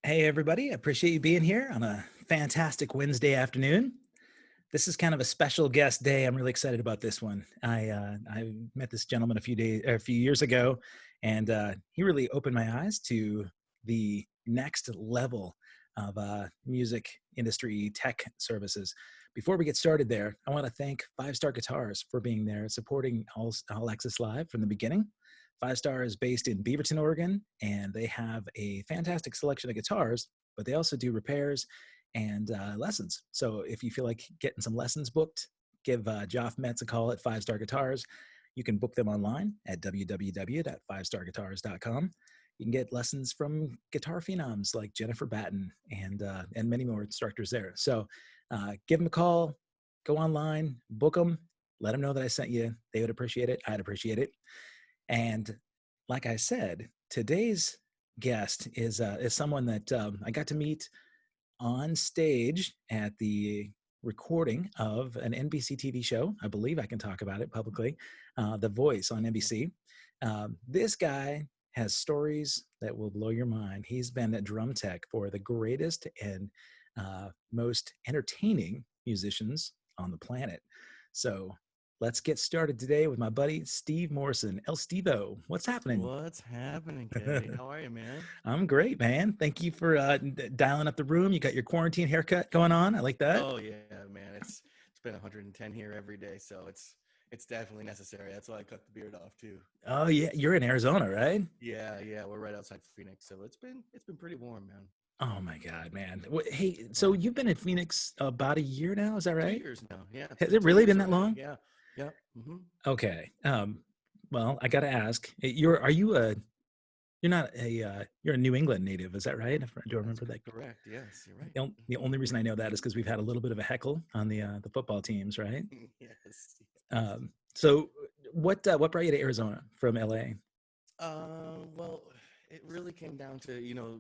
Hey, everybody. I appreciate you being here on a fantastic Wednesday afternoon. This is kind of a special guest day. I'm really excited about this one. I met this gentleman a few years ago, and he really opened my eyes to the next level of music industry tech services. Before we get started there, I want to thank Five Star Guitars for being there, supporting All Access Live from the beginning. Five Star is based in Beaverton, Oregon, and they have a fantastic selection of guitars, but they also do repairs and lessons. So if you feel like getting some lessons booked, give Joff Metz a call at Five Star Guitars. You can book them online at www.fivestarguitars.com. You can get lessons from guitar phenoms like Jennifer Batten and many more instructors there. So give them a call, go online, book them, let them know that I sent you. They would appreciate it. I'd appreciate it. And like I said, today's guest is someone that I got to meet on stage at the recording of an NBC TV show. I believe I can talk about it publicly. The Voice on NBC. This guy has stories that will blow your mind. He's been a drum tech for the greatest and most entertaining musicians on the planet. So let's get started today with my buddy Steve Morrison. El Steevo, what's happening? What's happening, Kay? How are you, man? I'm great, man. Thank you for dialing up the room. You got your quarantine haircut going on. I like that. Oh yeah, man. It's been 110 here every day, so it's definitely necessary. That's why I cut the beard off too. Oh yeah, you're in Arizona, right? Yeah. We're right outside Phoenix, so it's been pretty warm, man. Oh my God, man. Hey, so you've been in Phoenix about a year now, is that Two right? years now. Yeah, Has it two really years been that already. long? Yeah, yeah. Okay. Well, I got to ask. You're not you're a New England native, is that right? Do I That's remember that? correct. Yes, you're right. The only reason I know that is because we've had a little bit of a heckle on the football teams, right? Yes. So what brought you to Arizona from LA? Well, it really came down to,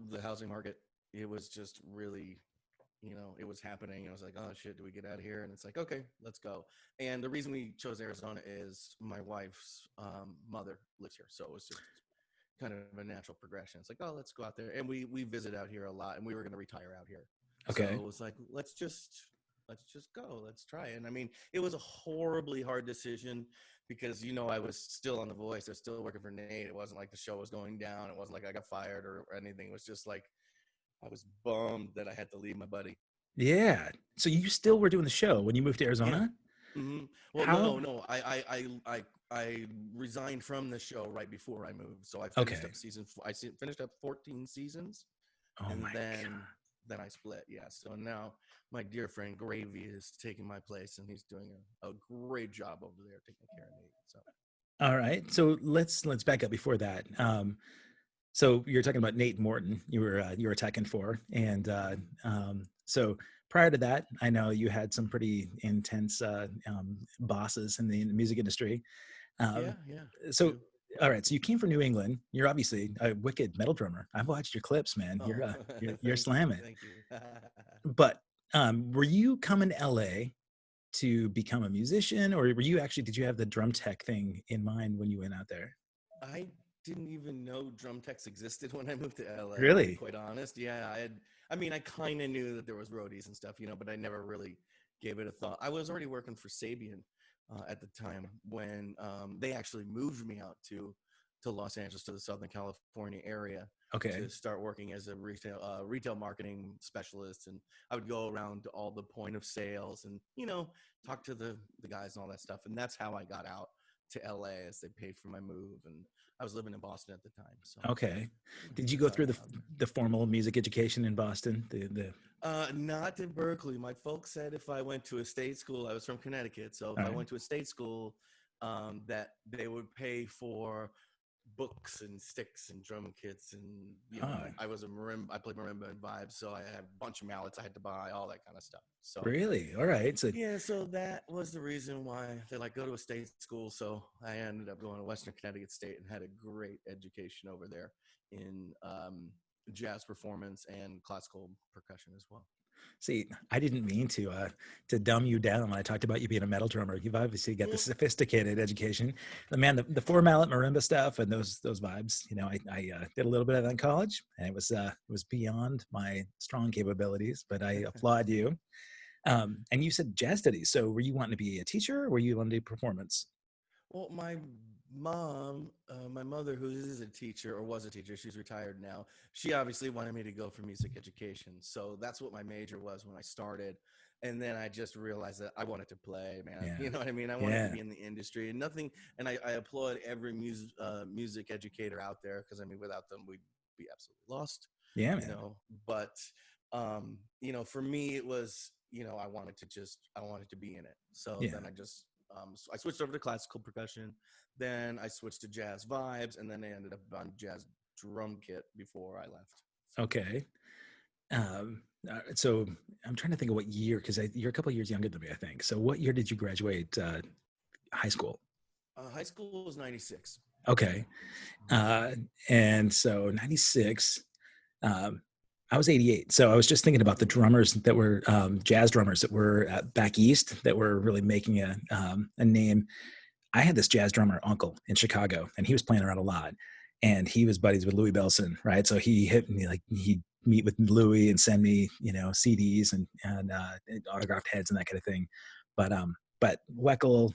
the housing market. It was just really, it was happening. I was like, oh shit, do we get out of here? And it's like, okay, let's go. And the reason we chose Arizona is my wife's mother lives here. So it was just kind of a natural progression. It's like, oh, let's go out there. And we visit out here a lot, and we were going to retire out here. So Okay. it was like, let's just go. Let's try it. And I mean, it was a horribly hard decision because I was still on The Voice. I was still working for Nate. It wasn't like the show was going down. It wasn't like I got fired or anything. It was just like I was bummed that I had to leave my buddy. Yeah. So you still were doing the show when you moved to Yeah. Arizona? Well, How? no. I resigned from the show right before I moved. So I finished Okay. up finished up 14 seasons, Oh and my then I split. Yeah. So now my dear friend Gravy is taking my place, and he's doing a great job over there taking care of me. So God. All right. So let's back up before that. So you're talking about Nate Morton. You were teching for, and so prior to that, I know you had some pretty intense bosses in the music industry. Um, yeah, so true. all right, so you came from New England. You're obviously a wicked metal drummer. I've watched your clips, man. Oh, You're slamming. thank you. But were you coming to LA to become a musician, or were you actually did you have the drum tech thing in mind when you went out there? I didn't even know drum techs existed when I moved to LA, to be Really? quite honest. Yeah, I mean, I kind of knew that there was roadies and stuff, but I never really gave it a thought. I was already working for Sabian at the time when they actually moved me out to Los Angeles, to the Southern California area, Okay. to start working as a retail marketing specialist. And I would go around to all the point of sales and talk to the guys and all that stuff. And that's how I got out to LA, as they paid for my move. And I was living in Boston at the time, so Okay. Did you that's go how I through got out there. the formal music education in Boston? The Not in Berkeley. My folks said if I went to a state school, I was from Connecticut, so if All I right. went to a state school, that they would pay for books and sticks and drum kits, and Oh, I was a marimba. I played marimba and vibes, so I had a bunch of mallets I had to buy, all that kind of stuff. So really? All right. So yeah, so that was the reason why they like go to a state school. So I ended up going to Western Connecticut State and had a great education over there in jazz performance and classical percussion as well. See, I didn't mean to dumb you down when I talked about you being a metal drummer. You've obviously got the sophisticated education. The man, the four mallet marimba stuff and those vibes. You know, I did a little bit of that in college, and it was beyond my strong capabilities. But I applaud you. And you said jazz studies. So were you wanting to be a teacher, or were you wanting to do performance? Well, my mom, my mother, who is a teacher or was a teacher, she's retired now. She obviously wanted me to go for music education. So that's what my major was when I started. And then I just realized that I wanted to play, man. Yeah. You know what I mean? I wanted to be in the industry and nothing. And I applaud every music educator out there, because I mean, without them, we'd be absolutely lost, Yeah, you man. know. But, you know, for me, it was, you know, I wanted to be in it. So Yeah. then so I switched over to classical percussion. Then I switched to jazz vibes, and then I ended up on jazz drum kit before I left. Okay. So I'm trying to think of what year, because you're a couple of years younger than me, I think. So what year did you graduate high school? High school was 96. Okay. And so 96, um, I was 88. So I was just thinking about the drummers that were jazz drummers that were back east that were really making a name. I had this jazz drummer uncle in Chicago, and he was playing around a lot, and he was buddies with Louis Bellson, right? So he hit me, like he'd meet with Louis and send me, you know, CDs and autographed heads and that kind of thing. But Weckel,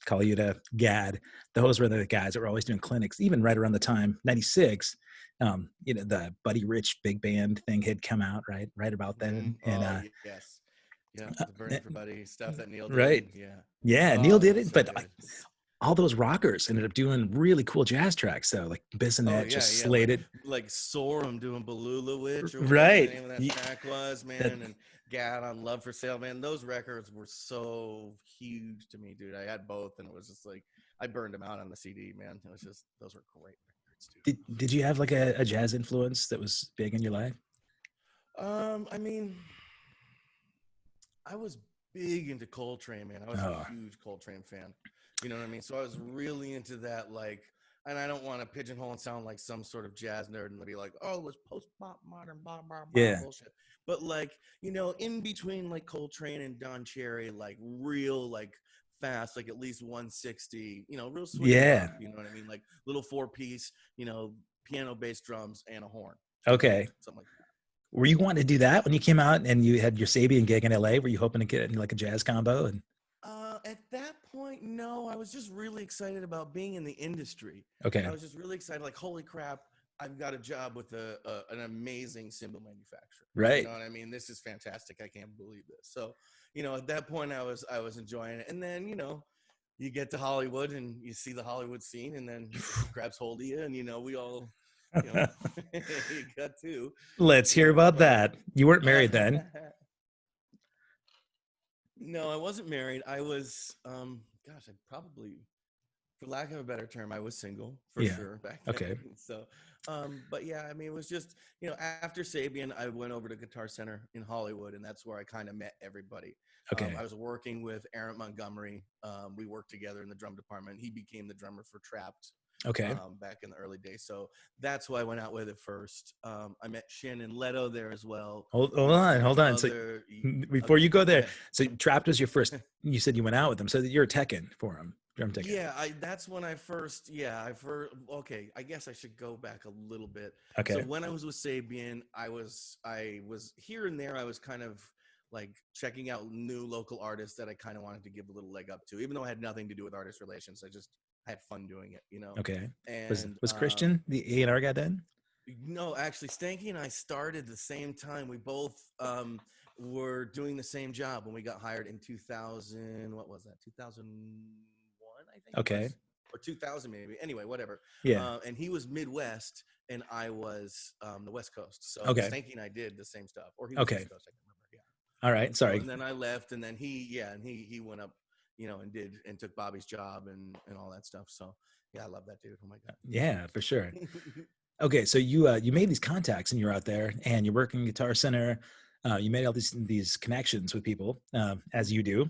Kaluta, Gad, those were the guys that were always doing clinics, even right around the time, 96. You know, the Buddy Rich big band thing had come out right about then. And Oh yes, yeah, the uh, Burning for Buddy stuff that Neil did. right. Yeah. Yeah, Neil Oh, it did was it, so but good. all those rockers ended up doing really cool jazz tracks. So like Oh Bissonette yeah, just yeah, slayed it. like Sorum doing Balulawitch or whatever the Right. name of that track was, That, man, and Gad on Love for Sale, man. Those records were so huge to me, dude. I had both, and it was just like I burned them out on the CD, man. It was just those were great records, did you have like a jazz influence that was big in your life? dude. I mean, I was big into Coltrane, man. I was a Oh, huge Coltrane fan. You know what I mean? So I was really into that, like, and I don't want to pigeonhole and sound like some sort of jazz nerd and be like, oh, it's post pop modern blah blah blah yeah. bullshit. But like, you know, in between like Coltrane and Don Cherry, like real like fast, like at least 160, you know, real swing Yeah. rock. You know what I mean? Like little 4-piece, you know, piano, bass, drums, and a horn. You know, Okay. something like that. Were you wanting to do that when you came out and you had your Sabian gig in LA? Were you hoping to get like a jazz combo? And At that point, no, I was just really excited about being in the industry. okay. I was just really excited, like, holy crap, I've got a job with an amazing cymbal manufacturer. You Right. know what I mean? This is fantastic. I can't believe this. So, you know, at that point, I was enjoying it. And then, you know, you get to Hollywood and you see the Hollywood scene, and then it grabs hold of you, and you know, we all, you know, you got to, Let's you hear know, about but. that. You weren't married then. No, I wasn't married. I was, gosh, I probably, for lack of a better term, I was single for Yeah. sure back then. Okay. So, but yeah, I mean, it was just, you know, after Sabian, I went over to Guitar Center in Hollywood, and that's where I kind of met everybody. Okay. I was working with Aaron Montgomery. We worked together in the drum department. He became the drummer for Trapped. Okay. Back in the early days. So that's who I went out with at first. I met Shin and Leto there as well. Hold Met on, some hold on. So other, before you go go there, ahead. so Trapped was your first. You said you went out with them, so you're a techin for him, drum techin. Yeah, that's when I first, okay, I guess I should go back a little bit. So Okay. when I was with Sabian, I was here and there, I was kind of like checking out new local artists that I kind of wanted to give a little leg up to, even though I had nothing to do with artist relations. I had fun doing it, you know? Okay. And Was Christian the A&R guy then? no, actually, Stanky and I started the same time. We both were doing the same job when we got hired in 2000. What was that? 2001, I think it Okay. was, or 2000 maybe. Anyway, whatever. Yeah. And he was Midwest, and I was the West Coast. So Okay. Stanky and I did the same stuff, or he was Okay. East Coast. I can't remember. Yeah. All right. And so, Sorry. and then I left, and then he went up, you know, and took Bobby's job and all that stuff. So yeah, I love that dude. Oh my god. Yeah, for sure. Okay, so you made these contacts and you're out there and you're working Guitar Center. You made all these connections with people, as you do.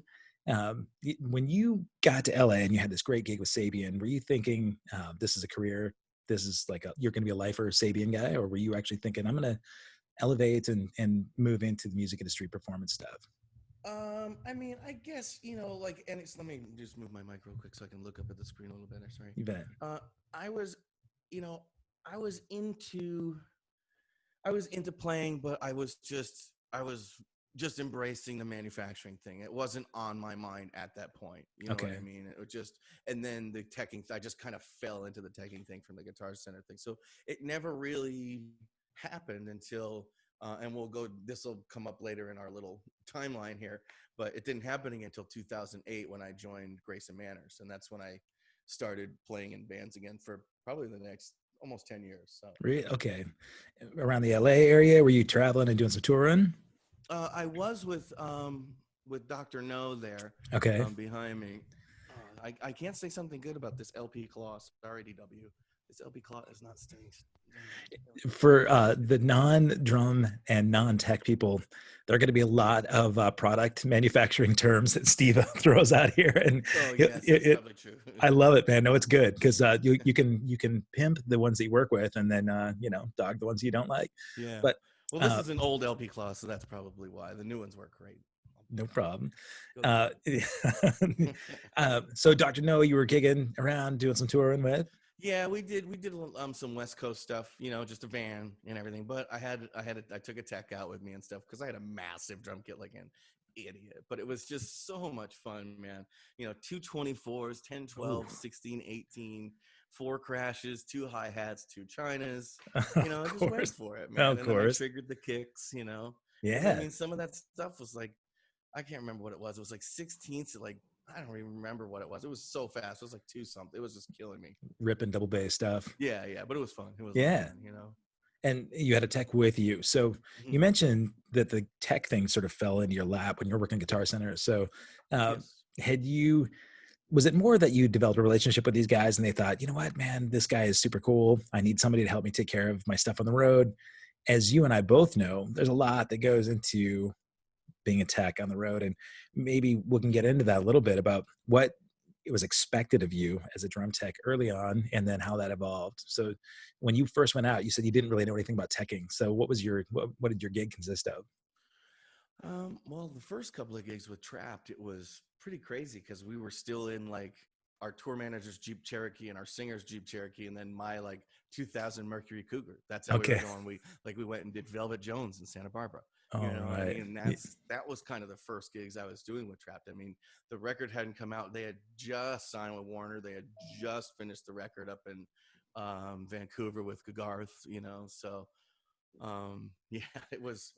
When you got to LA and you had this great gig with Sabian, were you thinking this is a career? This is like you're going to be a lifer Sabian guy, or were you actually thinking I'm going to elevate and move into the music industry performance stuff? I mean, I guess, like, and let me just move my mic real quick so I can look up at the screen a little better. Sorry. You bet. I was, you know, I was into, I was into playing, but I was just embracing the manufacturing thing. It wasn't on my mind at that point. You know what I Okay. mean? It was just, and then the teching, I just kind of fell into the teching thing from the Guitar Center thing. So it never really happened until, and this will come up later in our little timeline here, but it didn't happen until 2008 when I joined Grace and Manners. And that's when I started playing in bands again for probably the next almost 10 years. So Really? Okay. Around the LA area, were you traveling and doing some touring? I was with Dr. No there, Okay. behind me. I can't say something good about this LP claw. Sorry, DW. This LP claw is not staying. For the non-drum and non-tech people, there are going to be a lot of product manufacturing terms that Steevo throws out here, and Oh yes, that's probably true. I love it, man. No, it's good because you can pimp the ones that you work with, and then dog the ones you don't like. Yeah. But Well, this is an old LP claw, so that's probably why. The new ones work great. no problem. Go So Dr. No, you were gigging around doing some touring with? Yeah, we did some West Coast stuff, just a van and everything. But I took a tech out with me and stuff because I had a massive drum kit like an idiot. But it was just so much fun, man. 224s, 10, 12, Ooh. 16, 18, 4 crashes, 2 hi-hats, 2 Chinas. Of I just went course. for it, man. Of And then I course. triggered the kicks, because I Yeah. mean some of that stuff was like, I can't remember what it was. It was like 16ths, like I don't even remember what it was. It was so fast. It was like 2 something. It was just killing me. Ripping double bass stuff. Yeah, but it was fun. It was a lot of Yeah. fun. And you had a tech with you. So you Mhm. mentioned that the tech thing sort of fell into your lap when you were working Guitar Center. So Yes. was it more that you developed a relationship with these guys and they thought, you know what, man, this guy is super cool. I need somebody to help me take care of my stuff on the road. As you and I both know, there's a lot that goes into being a tech on the road. And maybe we can get into that a little bit about what it was expected of you as a drum tech early on and then how that evolved. So when you first went out, you said you didn't really know anything about teching. So what did your gig consist of? Well, the first couple of gigs with Trapped, it was pretty crazy because we were still in like our tour manager's Jeep Cherokee and our singer's Jeep Cherokee, and then my like 2000 Mercury Cougar. That's how we were Okay. going. We went and did Velvet Jones in Santa Barbara. You All know what I right. mean? That was kind of the first gigs I was doing with Trapped. I mean, the record hadn't come out. They had just signed with Warner. They had just finished the record up in Vancouver with Gagarth. So yeah, it was.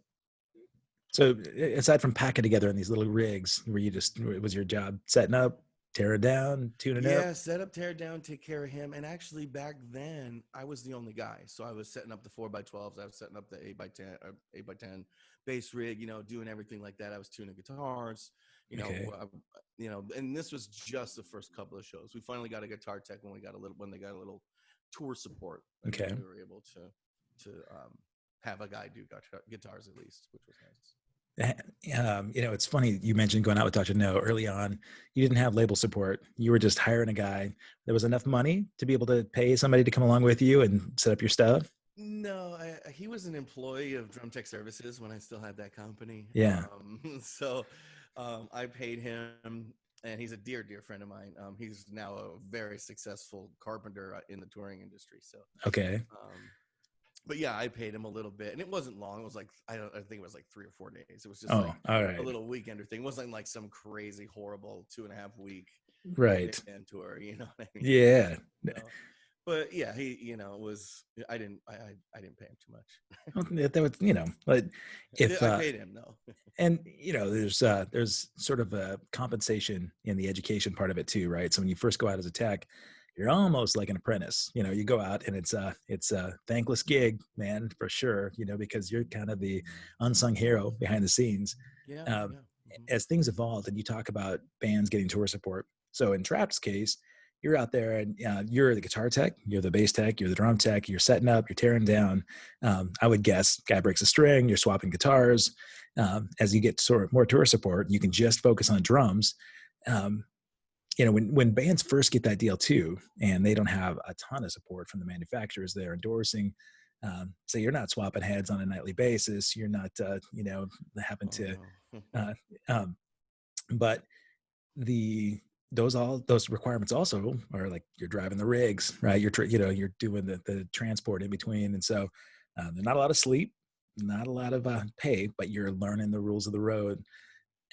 So aside from packing together in these little rigs, was your job setting up, tearing down, tuning up? Yeah, set up, tear down, take care of him. And actually, back then, I was the only guy. So I was setting up the 4x12s. I was setting up the 8x10, 8x10 bass rig. Doing everything like that. I was tuning guitars. Okay. And this was just the first couple of shows. We finally got a guitar tech when they got a little tour support. That's Okay. when we were able to have a guy do guitars at least, which was nice. It's funny you mentioned going out with Dr. No early on. You didn't have label support. You were just hiring a guy. There was enough money to be able to pay somebody to come along with you and set up your stuff. No, he was an employee of Drum Tech Services when I still had that company. Yeah. So I paid him, and he's a dear friend of mine. He's now a very successful carpenter in the touring industry. So Okay. but yeah, I paid him a little bit, and it wasn't long. It was like I think it was like 3 or 4 days. It was just Oh, like all a right. little weekender thing. It wasn't like some crazy, horrible 2.5 week Right. band tour. You know what I mean? Yeah. But yeah, he it was I didn't pay him too much. Well, that was, but if I paid him though. and there's sort of a compensation in the education part of it too, right? So when you first go out as a tech, you're almost like an apprentice. You go out and it's a thankless gig, man, for sure. Because you're kind of the unsung hero behind the scenes. Yeah, Um, yeah. Mhm. as things evolved, and you talk about bands getting tour support. So in Trap's case, you're out there and you're the guitar tech, you're the bass tech, you're the drum tech, you're setting up, you're tearing down. I would guess guy breaks a string, you're swapping guitars. As you get sort of more tour support, you can just focus on drums. Um, when bands first get that deal too, and they don't have a ton of support from the manufacturers they're endorsing, So you're not swapping heads on a nightly basis. You're not, happen Oh to, no. uh, um, but the those requirements also are like you're driving the rigs, right? You're doing the transport in between, and so there's not a lot of sleep, not a lot of pay, but you're learning the rules of the road.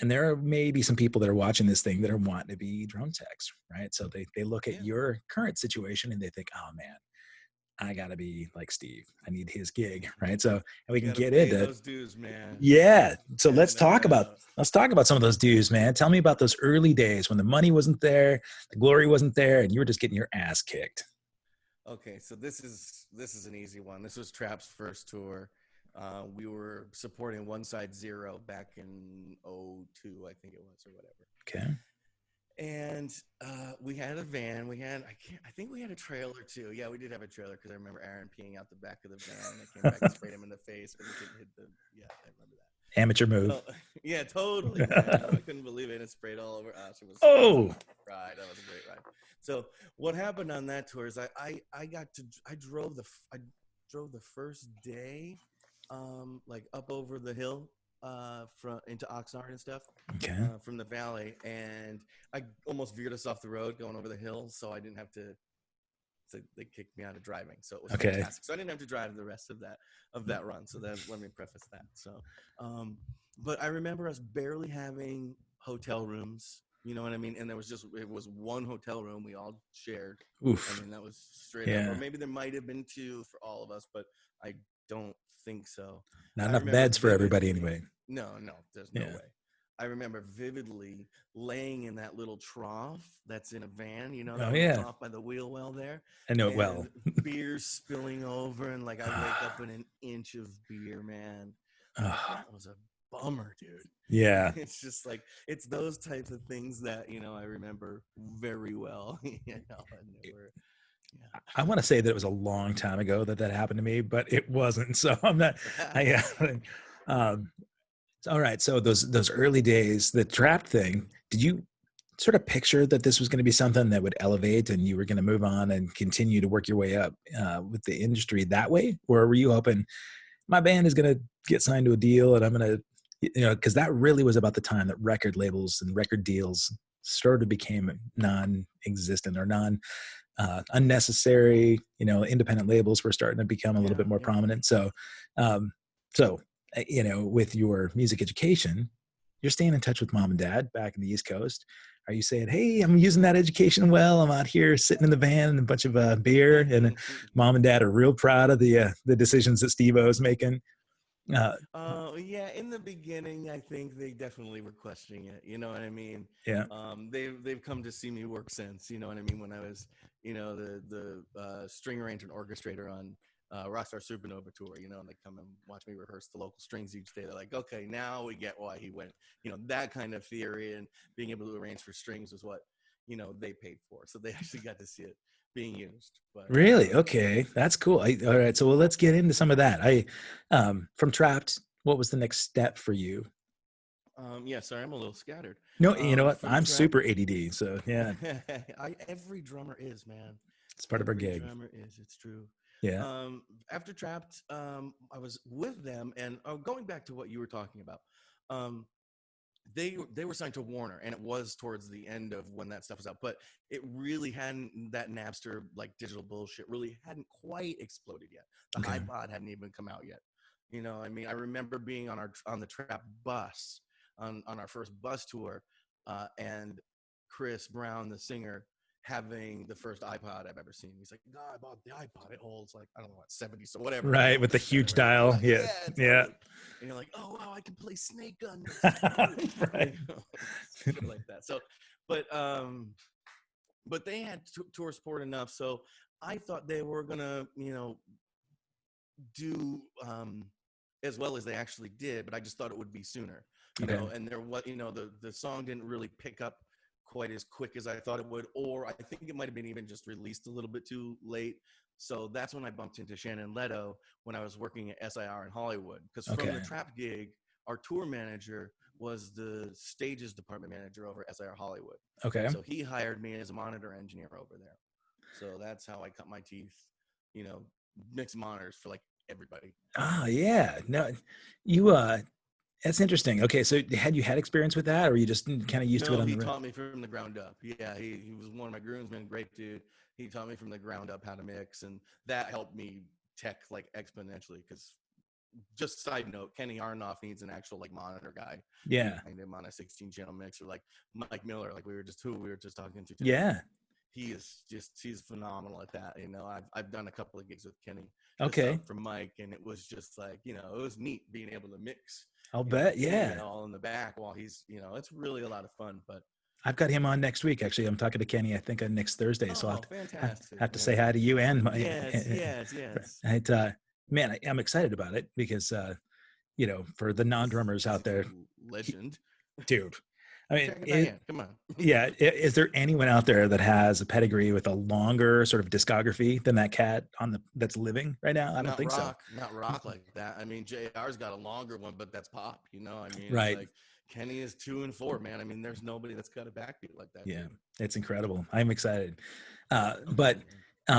And there are maybe some people that are watching this thing that are wanting to be drone techs, right? So they look at Yeah. your current situation and they think, oh man, I gotta be like Steve. I need his gig, right? So and we You can got to get pay into those dues, man. yeah. So Yeah, no doubt. let's talk about some of those dues, man. Tell me about those early days when the money wasn't there, the glory wasn't there, and you were just getting your ass kicked. Okay, so this is an easy one. This was Trap's first tour. We were supporting One Side Zero back in '02, I think it was, or whatever. Okay. And we had a van. I think we had a trailer too. Yeah, we did have a trailer because I remember Aaron peeing out the back of the van. And I came back and sprayed him in the face, but he couldn't hit the. Yeah, I remember that. Amateur move. So, yeah, totally, man. I couldn't believe it. And it sprayed all over us. It was Oh, a ride. That was a great ride. So what happened on that tour is I drove the first day, like up over the hill, from into Oxnard and stuff, okay. from the valley, and I almost veered us off the road going over the hill, so I didn't have to. So they kicked me out of driving, so it was Okay. fantastic. So I didn't have to drive the rest of that run. So that let me preface that. So, but I remember us barely having hotel rooms. You know what I mean? And it was one hotel room we all shared. I Oof. mean, that was straight up. Or Yeah. maybe there might have been two for all of us, but I don't think so. Not I enough remember beds for everybody vividly. anyway. No, there's no Yeah. way. I remember vividly laying in that little trough that's in a van, that Oh little yeah. trough by the wheel well there, I know it well. and beer spilling over, and like I wake up in an inch of beer, man. Like that was a bummer, dude. Yeah. It's just like it's those types of things that I remember very well. And they were, I want to say that it was a long time ago that happened to me, but it wasn't. So I'm not. I um, all right. So those early days, the trap thing. Did you sort of picture that this was going to be something that would elevate and you were going to move on and continue to work your way up with the industry that way, or were you hoping my band is going to get signed to a deal and I'm going to, because that really was about the time that record labels and record deals sort of became non-existent or unnecessary. Independent labels were starting to become a little bit more yeah. prominent. So, um, with your music education, you're staying in touch with mom and dad back in the East Coast. Are you saying, "Hey, I'm using that education well. I'm out here sitting in the van and a bunch of beer," and mom and dad are real proud of the decisions that Steevo is making? Uh, Yeah, in the beginning, I think they definitely were questioning it. You know what I mean? yeah. They've come to see me work since. You know what I mean? When I was, the string arranger and orchestrator on Rockstar Supernova tour. And they come and watch me rehearse the local strings each day. They're like, okay, now we get why he went. That kind of theory and being able to arrange for strings was what they paid for. So they actually got to see it being used. But Really? Okay, that's cool. All right, so let's get into some of that. From Trapped, what was the next step for you? Yeah, sorry, I'm a little scattered. No, you know what? From I'm Trap, super ADD, so yeah, every drummer is, man. it's part of our Every gig. drummer is. It's true. Yeah. After Trapped, I was with them, and going back to what you were talking about, um, they were signed to Warner, and it was towards the end of when that stuff was out, but it really hadn't, that Napster like digital bullshit really hadn't quite exploded yet. The Okay. iPod hadn't even come out yet. I mean, I remember being on the Trap bus on our first bus tour, and Chris Brown, the singer, having the first iPod I've ever seen. He's like, "No, I bought the iPod. It holds like, I don't know what, 70, so whatever, Right, with the huge whatever." And you're dial. like, Yeah. "Yeah, Yeah. totally." And you're like, "Oh wow, I can play Snake on this." Right. Shit like that. So, but they had tour support enough, so I thought they were gonna, do as well as they actually did, but I just thought it would be sooner, Okay. and there was, the song didn't really pick up quite as quick as I thought it would, or I think it might have been even just released a little bit too late. So that's when I bumped into Shannon Leto when I was working at SIR in Hollywood, because from the Okay. Trap gig, our tour manager was the stages department manager over at SIR Hollywood. Okay. So he hired me as a monitor engineer over there. So that's how I cut my teeth, mixed monitors for like everybody. Ah, yeah. No, you that's interesting. Okay, so had you had experience with that, or you just kind of used to it No, on he the road? taught me from the ground up. Yeah, he was one of my groomsmen, great dude. He taught me from the ground up how to mix, and that helped me tech like exponentially. Because just side note, Kenny Arnoff needs an actual like monitor guy Yeah. behind him on a 16 channel mixer, like Mike Miller, like we were just talking to today. Yeah. He's phenomenal at that. You know, I've done a couple of gigs with Kenny to Okay. sub for Mike, and it was just like, you know, it was neat being able to mix, I'll you know, bet. Kenny Yeah. all in the back while he's, you know, it's really a lot of fun. But I've got him on next week. Actually, I'm talking to Kenny. I think next Thursday. So I'll oh, fantastic, have to say man. hi to you and my. Yes. It, man, I'm excited about it because for the non-drummers He's out there, a legend. dude. I mean, Check it back in. Come on. yeah. Is there anyone out there that has a pedigree with a longer sort of discography than that cat that's living right now? I don't think so. Not rock like that. I mean, JR's got a longer one, but that's pop. You know, I mean, it's Right. like Kenny is 2 and 4, man. I mean, there's nobody that's got a backbeat like that. Yeah, Dude. it's incredible. I'm excited. Okay.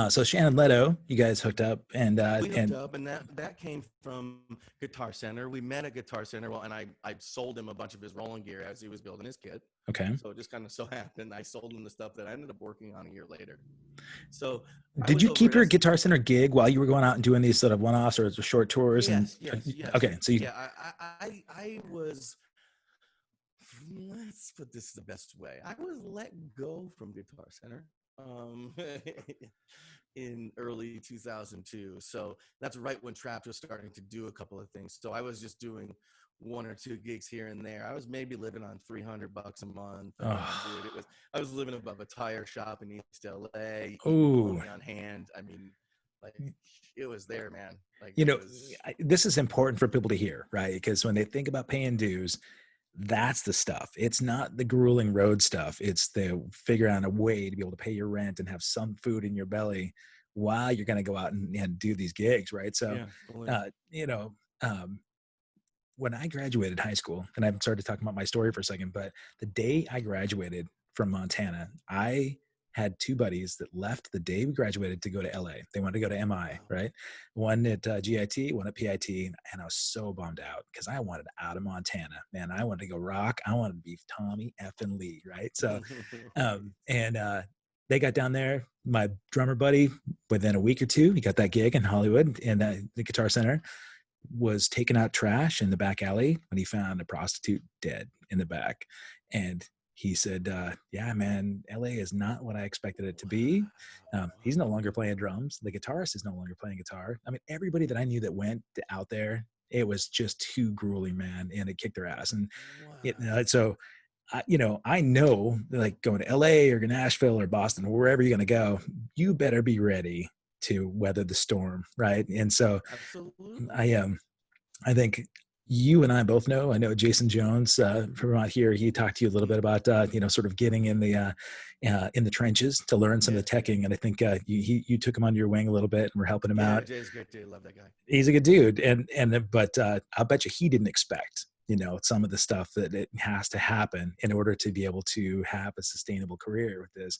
So Shannon Leto, you guys hooked up, and We hooked up, and that came from Guitar Center. We met at Guitar Center, well, and I sold him a bunch of his rolling gear as he was building his kit. okay. So it just kind of so happened I sold him the stuff that I ended up working on a year later. So I Did was you over keep at your Guitar Center gig while you were going out and doing these sort of one-offs or short tours? Yes. Okay, so you, Yeah, I was. Let's put this the best way. I was let go from Guitar Center um, in early 2002. So that's right when Trapped was starting to do a couple of things. So I was just doing 1 or 2 gigs here and there. I was maybe living on $300 a month. I mean, dude, I was living above a tire shop in East LA, eating bologna on hand. I mean, like it was there, man. Like it was. this is important for people to hear, right? Because when they think about paying dues, that's the stuff. It's not the grueling road stuff. It's the figure out a way to be able to pay your rent and have some food in your belly while you're going to go out and do these gigs, right? So, Yeah, totally. When I graduated high school, and I've started talking about my story for a second, but the day I graduated from Montana, I had 2 buddies that left the day we graduated to go to LA. They wanted to go to MI, right? One at GIT, one at PIT. And I was so bummed out because I wanted out of Montana, man. I wanted to go rock. I wanted to be Tommy effing Lee, right? So, they got down there. My drummer buddy, within a week or 2, he got that gig in Hollywood in the Guitar Center, was taking out trash in the back alley when he found a prostitute dead in the back. And he said, yeah, man, LA is not what I expected it to be. He's no longer playing drums. The guitarist is no longer playing guitar. I mean, everybody that I knew that went out there, it was just too grueling, man. And it kicked their ass. And so, I know like going to LA or Nashville or Boston, or wherever you're going to go, you better be ready to weather the storm. Right. And so absolutely. I think you and I both know. I know Jason Jones from out here. He talked to you a little bit about sort of getting in the trenches to learn some of the teching. And I think you took him under your wing a little bit and we're helping him out. Jay's a great dude. Love that guy. He's a good dude, but I'll bet you he didn't expect some of the stuff that it has to happen in order to be able to have a sustainable career with this.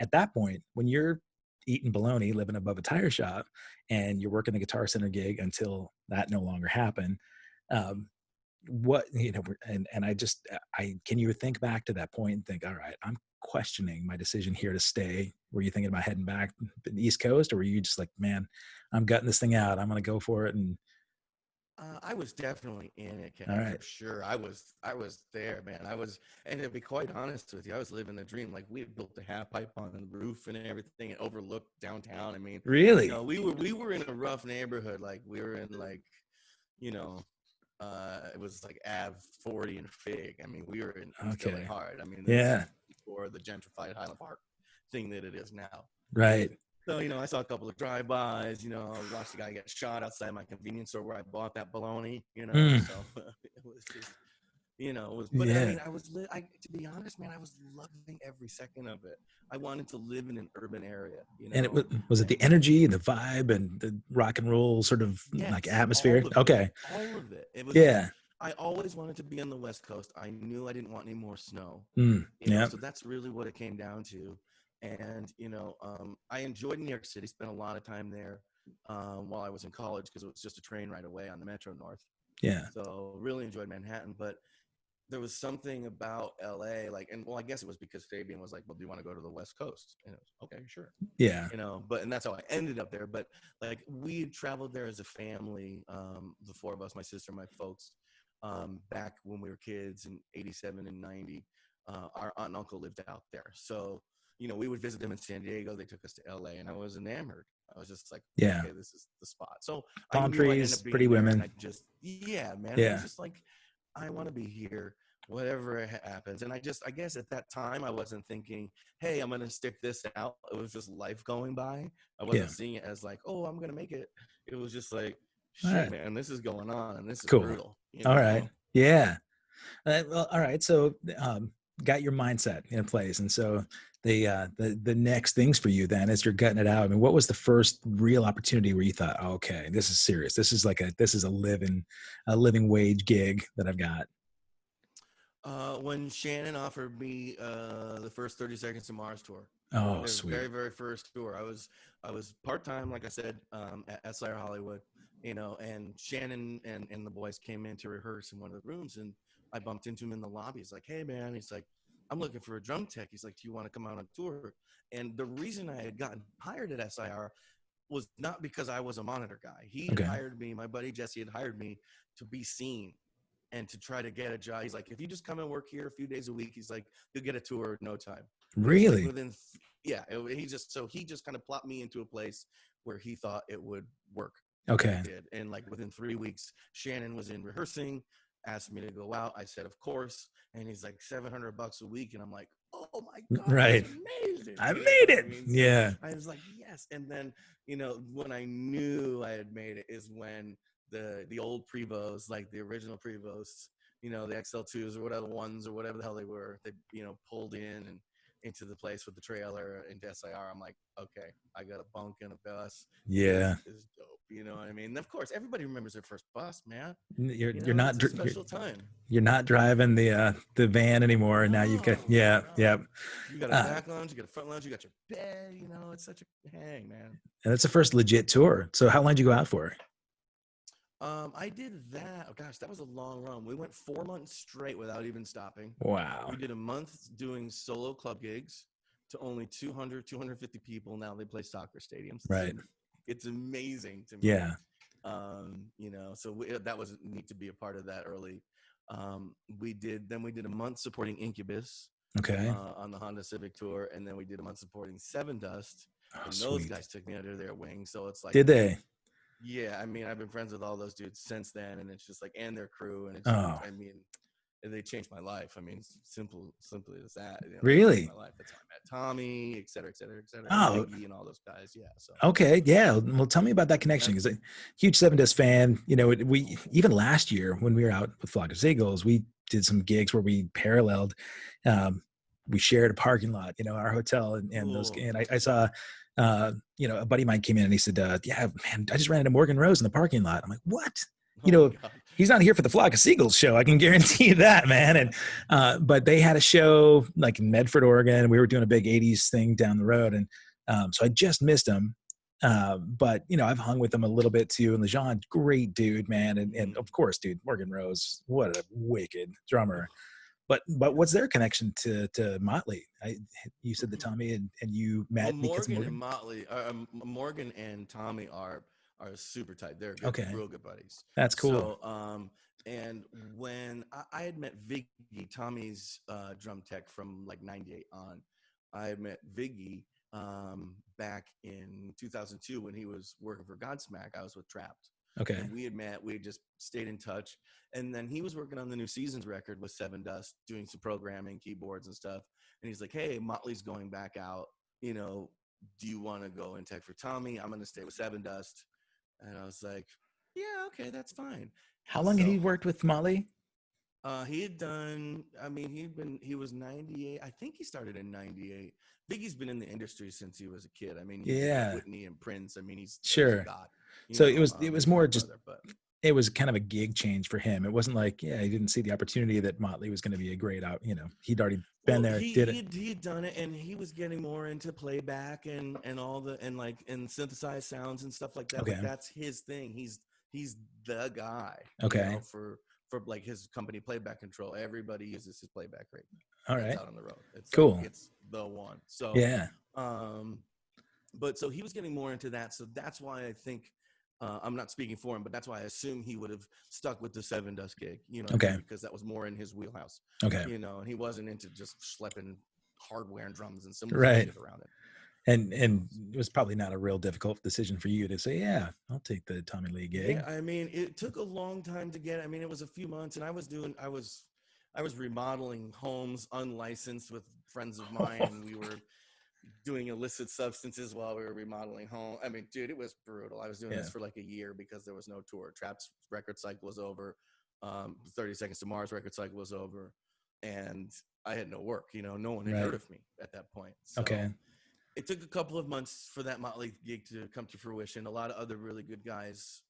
At that point, when you're eating bologna, living above a tire shop, and you're working the Guitar Center gig until that no longer happened. Can you think back to that point and think, all right, I'm questioning my decision here to stay? Were you thinking about heading back to the East Coast, or were you just like, man, I'm gutting this thing out, I'm going to go for it? And I was definitely in it, Kenny, right. for sure. I was there, man. And to be quite honest with you, I was living the dream. Like we had built a half pipe on the roof and everything, and overlooked downtown. I mean, really, we were in a rough neighborhood. Like we were in it was like Ave 40 and Fig. I mean, we were in really hard. I mean, before the gentrified Highland Park thing that it is now. Right. So, I saw a couple of drive-bys, watched the guy get shot outside my convenience store where I bought that bologna, so it was just, but I mean, to be honest, man, I was loving every second of it. I wanted to live in an urban area, And was it the energy and the vibe and the rock and roll sort of like atmosphere? All of it. It was, I always wanted to be on the West Coast. I knew I didn't want any more snow. So that's really what it came down to. And, I enjoyed New York City, spent a lot of time there while I was in college because it was just a train right away on the Metro North. Yeah. So really enjoyed Manhattan, but there was something about LA, I guess it was because Fabian was like, well, do you want to go to the West Coast? And it was, okay, sure. Yeah. And that's how I ended up there. But like we had traveled there as a family, the four of us, my sister, my folks, back when we were kids in 87 and 90. Our aunt and uncle lived out there. So, we would visit them in San Diego. They took us to LA and I was enamored. I was just like, Yeah. okay, this is the spot. So I Palm knew I'd end trees, up being pretty there. women. And I just, yeah, man. It Yeah. was just like, I want to be here, whatever happens. And I guess at that time, I wasn't thinking, hey, I'm going to stick this out. It was just life going by. I wasn't seeing it as like, oh, I'm going to make it. It was just like, shit, right. man, this is going on and this is Cool. brutal. All right. Yeah. Well, all right. So, got your mindset in place. And so the next things for you then, as you're gutting it out, I mean, what was the first real opportunity where you thought, oh, okay, this is serious. This is a living wage gig that I've got. When Shannon offered me the first 30 Seconds to Mars tour. Oh, Their sweet. very, very first tour. I was part-time, like I said, at SIR Hollywood, and Shannon and the boys came in to rehearse in one of the rooms, and I bumped into him in the lobby. He's like, hey, man. He's like, I'm looking for a drum tech. He's like, do you want to come out on tour? And the reason I had gotten hired at SIR was not because I was a monitor guy. He had hired me. My buddy Jesse had hired me to be seen and to try to get a job. He's like, if you just come and work here a few days a week, he's like, you'll get a tour in no time. Really? He just kind of plopped me into a place where he thought it would work. Okay. It did. And like within 3 weeks, Shannon was in rehearsing, asked me to go out. I said, of course. And he's like, $700 a week. And I'm like, oh my God, right. that's amazing. I made it. So yeah. I was like, yes. And then, when I knew I had made it is when the old Prevos, like the original Prevos, the XL2s or whatever ones or whatever the hell they were, they, pulled in and into the place with the trailer into SIR. I'm like, okay, I got a bunk and a bus. Yeah. This is dope. You know what I mean? And of course, everybody remembers their first bus, man. You're not it's a special time. You're not driving the van anymore. And now you've got, You got a back lounge, you got a front lounge, you got your bed, it's such a hang, man. And it's the first legit tour. So how long did you go out for? I did that. Oh gosh, that was a long run. We went 4 months straight without even stopping. Wow. We did a month doing solo club gigs to only 200, 250 people. Now they play soccer stadiums. Right. It's amazing to me. Yeah. So that was neat to be a part of that early. We did a month supporting Incubus. Okay. On the Honda Civic tour, and then we did a month supporting Seven Dust. Oh, and sweet. those guys took me under their wing. So it's like, did they? Yeah, I mean, I've been friends with all those dudes since then, and it's just like, and their crew, and it's, I mean, they changed my life. I mean, simply as that. Really? My life. That's how I met Tommy, et cetera, et cetera, et cetera. Oh, and all those guys. Yeah. So. Okay. Yeah. Well, tell me about that connection. Because a huge Seven Dust fan. We even last year when we were out with Flock of Seagulls, we did some gigs where we paralleled. We shared a parking lot. Our hotel and those. And I saw. A buddy of mine came in and he said, yeah, man, I just ran into Morgan Rose in the parking lot. I'm like, what? He's not here for the Flock of Seagulls show. I can guarantee you that, man. And, but they had a show like in Medford, Oregon. We were doing a big 80s thing down the road. And so I just missed him. But I've hung with him a little bit too. And LeJean, great dude, man. And of course, dude, Morgan Rose, what a wicked drummer. But what's their connection to Motley? You said that Tommy and you met. Morgan and Motley, Morgan and Tommy are super tight. They're good, real good buddies. That's cool. So, and when I had met Viggy, Tommy's drum tech from like 98 on, I had met Viggy back in 2002 when he was working for Godsmack. I was with Trapped. Okay. And we had met, we had just stayed in touch. And then he was working on the New Seasons record with Seven Dust, doing some programming, keyboards and stuff. And he's like, hey, Motley's going back out. Do you want to go and tech for Tommy? I'm going to stay with Seven Dust. And I was like, yeah, okay, that's fine. How long had he worked with Motley? He had done, he was 98. I think he started in 98. Viggy's been in the industry since he was a kid. I mean, Whitney and Prince. I mean, he's a god. So it was more just, it was kind of a gig change for him. It wasn't like, yeah, he didn't see the opportunity that Motley was going to be a great out. He'd already been Well, there, did it. he'd done it, and he was getting more into playback and all the and synthesized sounds and stuff like that. Okay. Like that's his thing. He's the guy, Okay. for like his company Playback Control. Everybody uses his playback rate. All That's right. out on the road. It's like Cool. it's the one. So Yeah. but so he was getting more into that. So that's why I think I'm not speaking for him, but that's why I assume he would have stuck with the Seven Dust gig, Okay. because that was more in his wheelhouse, Okay. and he wasn't into just schlepping hardware and drums and cymbals and Right. shit around it. And it was probably not a real difficult decision for you to say, yeah, I'll take the Tommy Lee gig. Yeah, I mean, it took a long time to get. I mean, it was a few months, and I was remodeling homes unlicensed with friends of mine, and we were doing illicit substances while we were remodeling home. I mean, dude, it was brutal. I was doing this for like a year because there was no tour. Trapp's record cycle was over. 30 Seconds to Mars record cycle was over, and I had no work. No one had heard of me at that point. So Okay. it took a couple of months for that Motley gig to come to fruition. A lot of other really good guys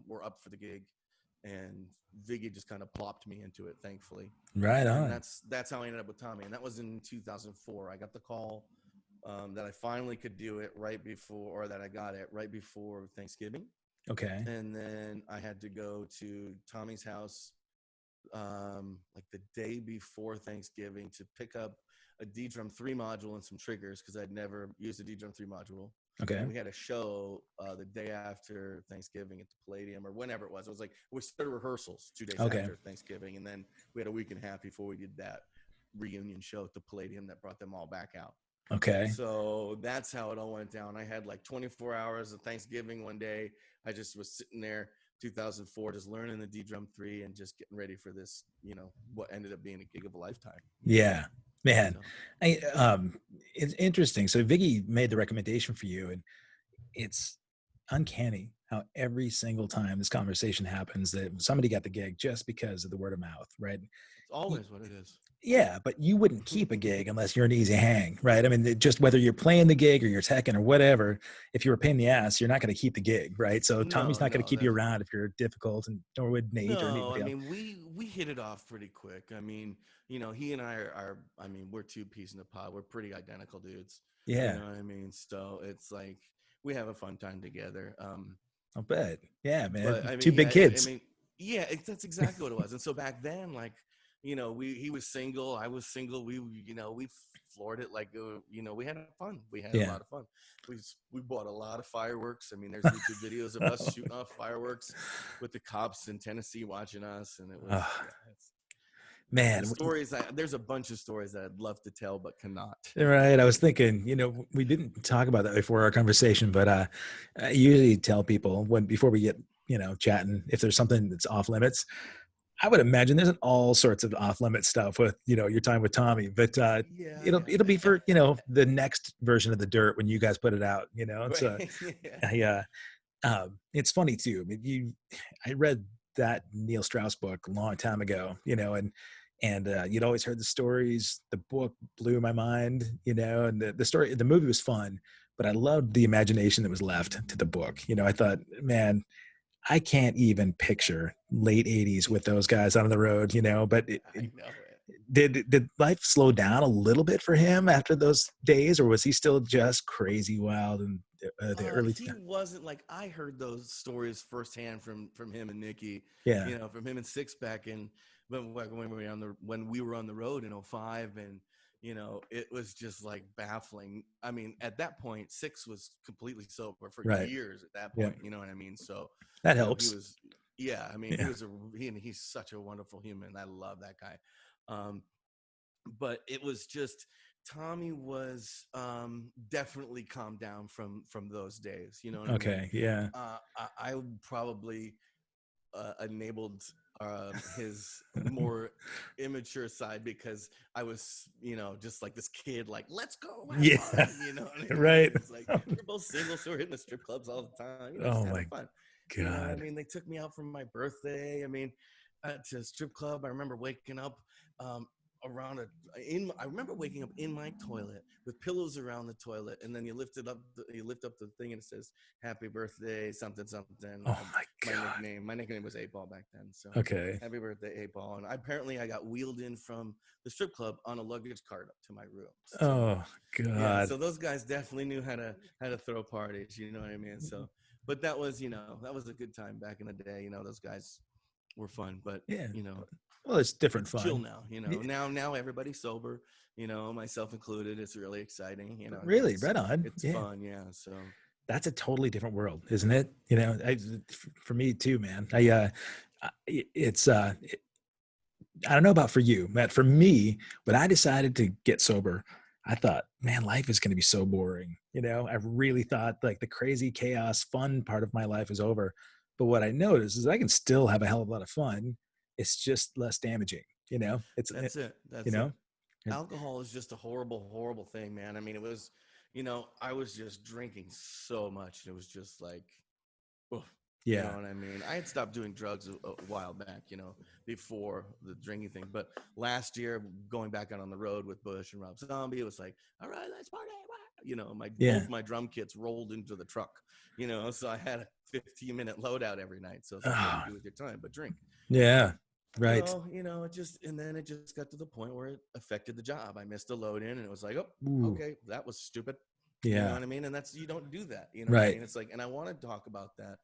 were up for the gig, and Viggy just kind of plopped me into it, thankfully. Right on. And that's how I ended up with Tommy, and that was in 2004. I got the call that I finally could do it that I got it right before Thanksgiving. Okay. And then I had to go to Tommy's house like the day before Thanksgiving to pick up a D-Drum 3 module and some triggers because I'd never used a D-Drum 3 module. Okay. And we had a show the day after Thanksgiving at the Palladium or whenever it was. It was like we started rehearsals 2 days after Thanksgiving, and then we had a week and a half before we did that reunion show at the Palladium that brought them all back out. Okay. So that's how it all went down. I had like 24 hours of Thanksgiving one day. I just was sitting there, 2004, just learning the D-Drum 3 and just getting ready for this, what ended up being a gig of a lifetime. Yeah, man. It's interesting. So Viggy made the recommendation for you, and it's uncanny how every single time this conversation happens that somebody got the gig just because of the word of mouth, right? It's always what it is. Yeah, but you wouldn't keep a gig unless you're an easy hang, right? I mean, just whether you're playing the gig or you're teching or whatever, if you're a pain in the ass, you're not going to keep the gig, right? So Tommy's not going to keep you around if you're difficult, and nor would Nate or anybody else. I mean, we hit it off pretty quick. I mean, he and I are I mean, we're two peas in a pod. We're pretty identical dudes. Yeah. You know what I mean? So it's like we have a fun time together. I'll bet. Yeah, man. But, I mean, two big kids. I mean, yeah, that's exactly what it was. And so back then, like, he was single, I was single. We floored it like, we had fun. We had a lot of fun. We bought a lot of fireworks. I mean, there's YouTube videos of us shooting off fireworks with the cops in Tennessee watching us, and it was man. Stories. There's a bunch of stories that I'd love to tell but cannot. Right. I was thinking, we didn't talk about that before our conversation, but I usually tell people before we get chatting, if there's something that's off limits. I would imagine there's all sorts of off-limit stuff with, your time with Tommy, but it'll be for, the next version of The Dirt when you guys put it out, It's it's funny too. I mean, I read that Neil Strauss book a long time ago, and you'd always heard the stories. The book blew my mind, and the movie was fun, but I loved the imagination that was left to the book. I thought, man, I can't even picture late 80s with those guys on the road, but did life slow down a little bit for him after those days, or was he still just crazy wild in the early? He wasn't. Like, I heard those stories firsthand from him and Nikki, from him and Sixpack, and when we were on the road in 05, and it was just like baffling. I mean, at that point, Six was completely sober for years at that point. You know what I mean? So that helps. He was, I mean, he's such a wonderful human. I love that guy. But it was just, Tommy was definitely calmed down from those days. You know what I mean? Yeah. I would probably enabled his more immature side because I was, just like this kid, like, let's go. Yeah. Fun, you know what I mean? Right. It's like, we're both single, so we're hitting the strip clubs all the time. Oh my fun. God. I mean, they took me out for my birthday. I mean, to a strip club. I remember waking up around I remember waking up in my toilet with pillows around the toilet, and then you lift up the thing, and it says "Happy Birthday" something something. Oh my God. My nickname was 8 Ball back then, so Okay. Happy Birthday 8 Ball. And I got wheeled in from the strip club on a luggage cart up to my room. So Oh yeah, God. so those guys definitely knew how to throw parties, you know what I mean? So, but that was, that was a good time back in the day. Those guys were fun, but Yeah. you know, Well, it's different it's chill fun. now. Yeah, Now everybody's sober, myself included. It's really exciting. really, right on. It's Yeah. fun. Yeah. So That's a totally different world, isn't it? For me too, man. It's I don't know about for you, but for me, when I decided to get sober, I thought, man, life is going to be so boring. I really thought like the crazy chaos fun part of my life is over. But what I noticed is I can still have a hell of a lot of fun. It's just less damaging. that's it. You That's it. know, and Alcohol is just a horrible, horrible thing, man. I mean, it was, I was just drinking so much. It was just like, oof, you know yeah, what I mean? I had stopped doing drugs a while back, before the drinking thing. But last year, going back out on the road with Bush and Rob Zombie, it was like, all right, let's party. yeah. Both my drum kits rolled into the truck, so I had a 15-minute loadout every night. So it's like, what do Oh, you do with your time but drink? yeah, right. So, it just got to the point where it affected the job. I missed a load in, and it was like, oh, Ooh, okay, that was stupid. You know yeah, what I mean? And you don't do that. You know what I right. mean? It's like, and I want to talk about that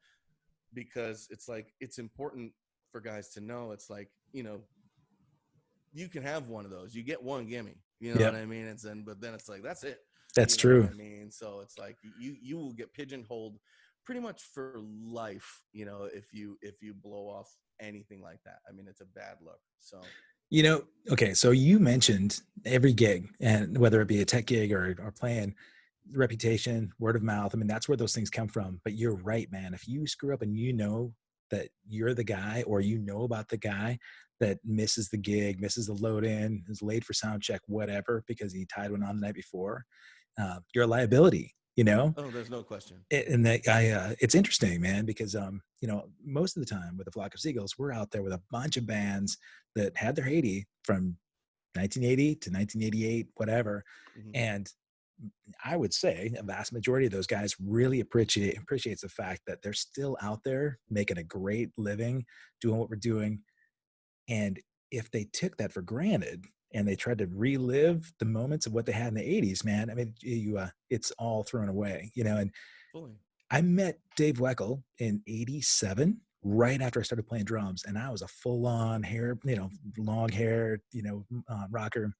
because it's like, it's important for guys to know. It's like, you can have one of those. You get one gimme. You know what Yep, I mean? But then it's like, that's it. that's You know what true. I mean? So it's like you will get pigeonholed pretty much for life, if you blow off anything like that. I mean, it's a bad look. So Okay, so you mentioned every gig, and whether it be a tech gig or playing, reputation, word of mouth. I mean, that's where those things come from. But you're right, man. If you screw up and you know that you're the guy, or you know about the guy that misses the gig, misses the load in, is late for sound check, whatever, because he tied one on the night before, you're a liability. oh, there's no question. And that guy, it's interesting, man, because most of the time with the Flock of Seagulls, we're out there with a bunch of bands that had their heyday from 1980 to 1988, whatever. Hmm. And I would say a vast majority of those guys really appreciates the fact that they're still out there making a great living, doing what we're doing. And if they took that for granted and they tried to relive the moments of what they had in the 80s, man, I mean, it's all thrown away, And Fully. I met Dave Weckl in 87, right after I started playing drums. And I was a full on hair, long hair, rocker.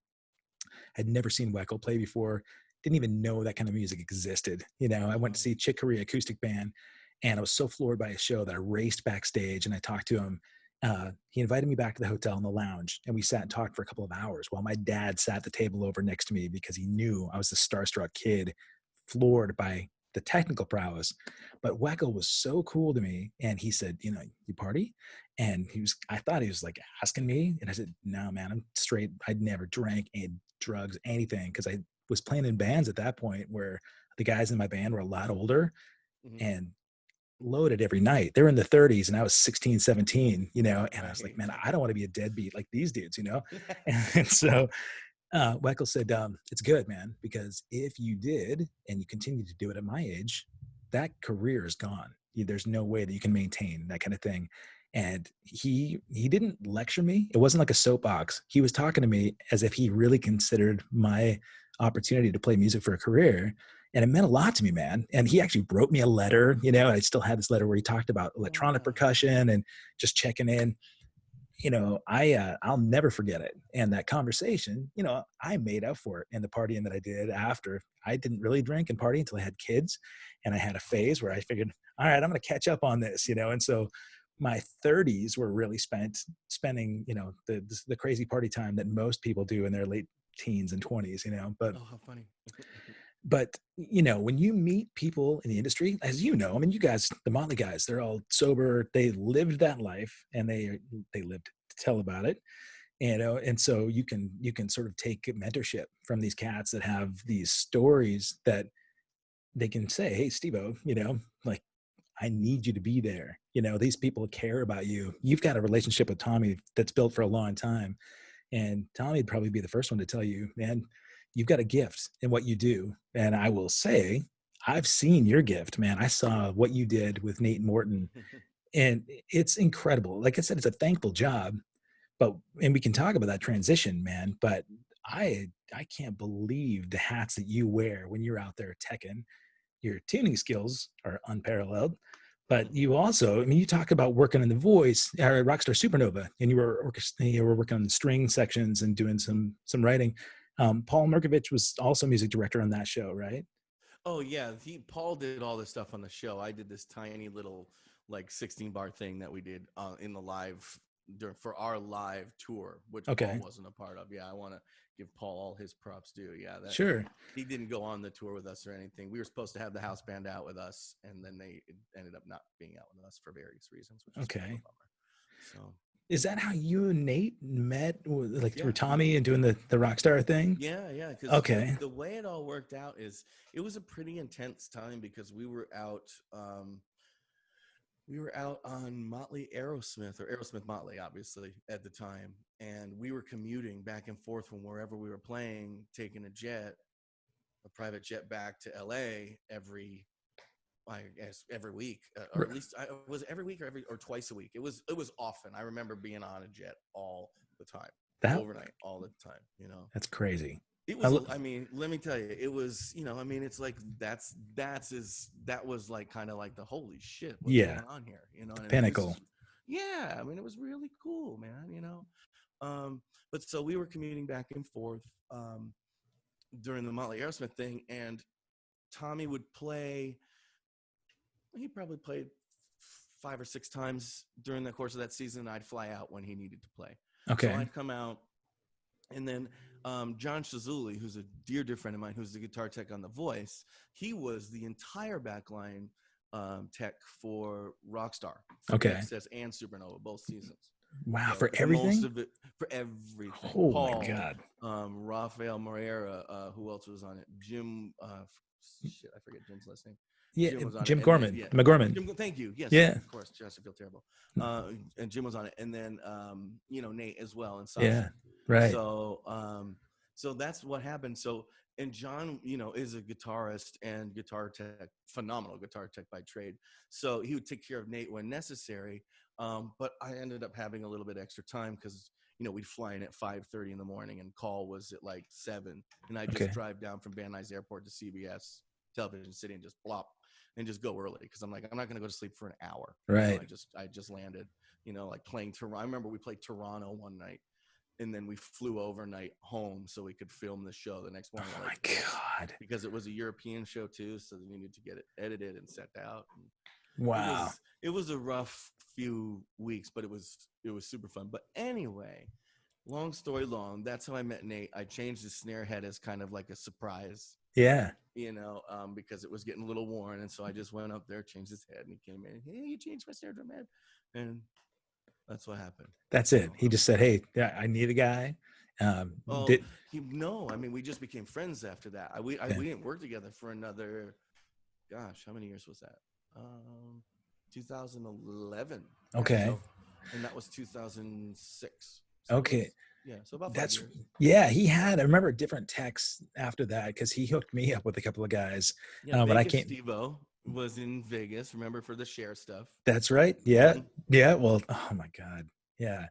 Had never seen Weckl play before. Didn't even know that kind of music existed. I went to Wow. see Chick Corea acoustic band, and I was so floored by his show that I raced backstage and I talked to him. He invited me back to the hotel in the lounge, and we sat and talked for a couple of hours while my dad sat at the table over next to me because he knew I was the starstruck kid, floored by the technical prowess. But Weckl was so cool to me, and he said, "You party?" And I thought he was like asking me, and I said, "No, man, I'm straight. I'd never drank any drugs, anything," because I was playing in bands at that point where the guys in my band were a lot older Hmm. and loaded every night. They're in the 30s and I was 16, 17, and I was like, Right. man, I don't want to be a deadbeat like these dudes. And so Weckl said, it's good, man, because if you did and you continue to do it at my age, that career is gone. There's no way that you can maintain that kind of thing. And he didn't lecture me. It wasn't like a soapbox. He was talking to me as if he really considered my opportunity to play music for a career. And it meant a lot to me, man. And he actually wrote me a letter. I still had this letter where he talked about electronic Wow. percussion and just checking in. I'll never forget it. And that conversation, I made up for it in the partying that I did after. I didn't really drink and party until I had kids, and I had a phase where I figured, all right, I'm going to catch up on this. And so my 30s were really spending, the crazy party time that most people do in their late teens and 20s. But Oh, how funny. when you meet people in the industry, as I mean, you guys, the Motley guys, they're all sober. They lived that life, and they lived to tell about it. And so you can sort of take mentorship from these cats that have these stories that they can say, hey, Steevo, like, I need you to be there. These people care about you. You've got a relationship with Tommy that's built for a long time. And Tommy'd probably be the first one to tell you, man, you've got a gift in what you do. And I will say, I've seen your gift, man. I saw what you did with Nate Morton, and it's incredible. Like I said, it's a thankful job, but and we can talk about that transition, man. But I can't believe the hats that you wear when you're out there teching. Your tuning skills are unparalleled, but you also, I mean, you talk about working in the voice, Rockstar Supernova, and you were working on the string sections and doing some writing. Paul Merkovich was also music director on that show, right? Oh yeah, Paul did all this stuff on the show. I did this tiny little like 16 bar thing that we did in the live for our live tour, which Paul Okay, wasn't a part of. Yeah, I want to give Paul all his props due. Yeah, that sure. he didn't go on the tour with us or anything. We were supposed to have the house band out with us, and then they ended up not being out with us for various reasons, which is kind of a Okay. bummer. So Is that how you and Nate met, like yeah, through Tommy and doing the Rockstar thing? yeah, because Okay. the way it all worked out is it was a pretty intense time because we were out. We were out on Motley Aerosmith, or Aerosmith Motley, obviously, at the time. And we were commuting back and forth from wherever we were playing, taking a private jet back to LA I guess every week, or at least was it every week or twice a week. It was often. I remember being on a jet all the time, That overnight, all the time, you know. that's crazy. It I, was, I mean, let me tell you, it was, you know, I mean, it's like that was like kind of like the holy shit, what's yeah, going on here, you know the what I mean? This pinnacle. is, yeah, I mean, it was really cool, man, you know. But so we were commuting back and forth during the Motley Aerosmith thing, and Tommy would play. He probably played 5 or 6 times during the course of that season. I'd fly out when he needed to play, so Okay. I'd come out. And then John Shazuli, who's a dear friend of mine, who's the guitar tech on The Voice, he was the entire backline tech for Rockstar, for Okay. DTS and Supernova, both seasons. Wow, So for most everything? of it, for everything. Oh my Paul, God. Rafael Moreira, who else was on it? Jim, shit, I forget Jim's last name. Yeah, Jim was on it, Jim and then Gorman, yeah, McGorman. Jim. Thank you. Yes, Yeah, of course. Just I feel terrible. And Jim was on it, and then you know, Nate as well, and Sasha. yeah, right. So so that's what happened. So, and John, you know, is a guitarist and guitar tech, phenomenal guitar tech by trade. So he would take care of Nate when necessary. But I ended up having a little bit extra time because, you know, we'd fly in at 5:30 in the morning and call was at like 7, and I just Okay, drive down from Van Nuys Airport to CBS Television City and just plop and just go early because I'm like, I'm not going to go to sleep for an hour. You know, right. I just landed, you know, like playing Toronto. I remember we played Toronto one night, and then we flew overnight home so we could film the show the next morning Oh at my like 8 God. because it was a European show too, so they needed to get it edited and sent out. And Wow. it was a rough few weeks, but it was super fun. But anyway, long story long, that's how I met Nate. I changed the snare head as kind of like a surprise, Yeah, you know, because it was getting a little worn. And so I just went up there, changed his head, and he came in. Hey, you changed my snare drum head, and that's what happened. that's So, it. He just said, "Hey, yeah, I need a guy." oh, Did no, I mean, we just became friends after that. yeah. We didn't work together for another, gosh, how many years was that? 2011. Yeah. Okay. So, and that was 2006. So it Okay. was, yeah. So about 5 That's years. yeah. He had. I remember different texts after that because he hooked me up with a couple of guys. Yeah. But I Vegas can't. Steevo was in Vegas. Remember for the share stuff. That's right. Yeah. Mm-hmm. Yeah. Well. Oh my God. Yeah.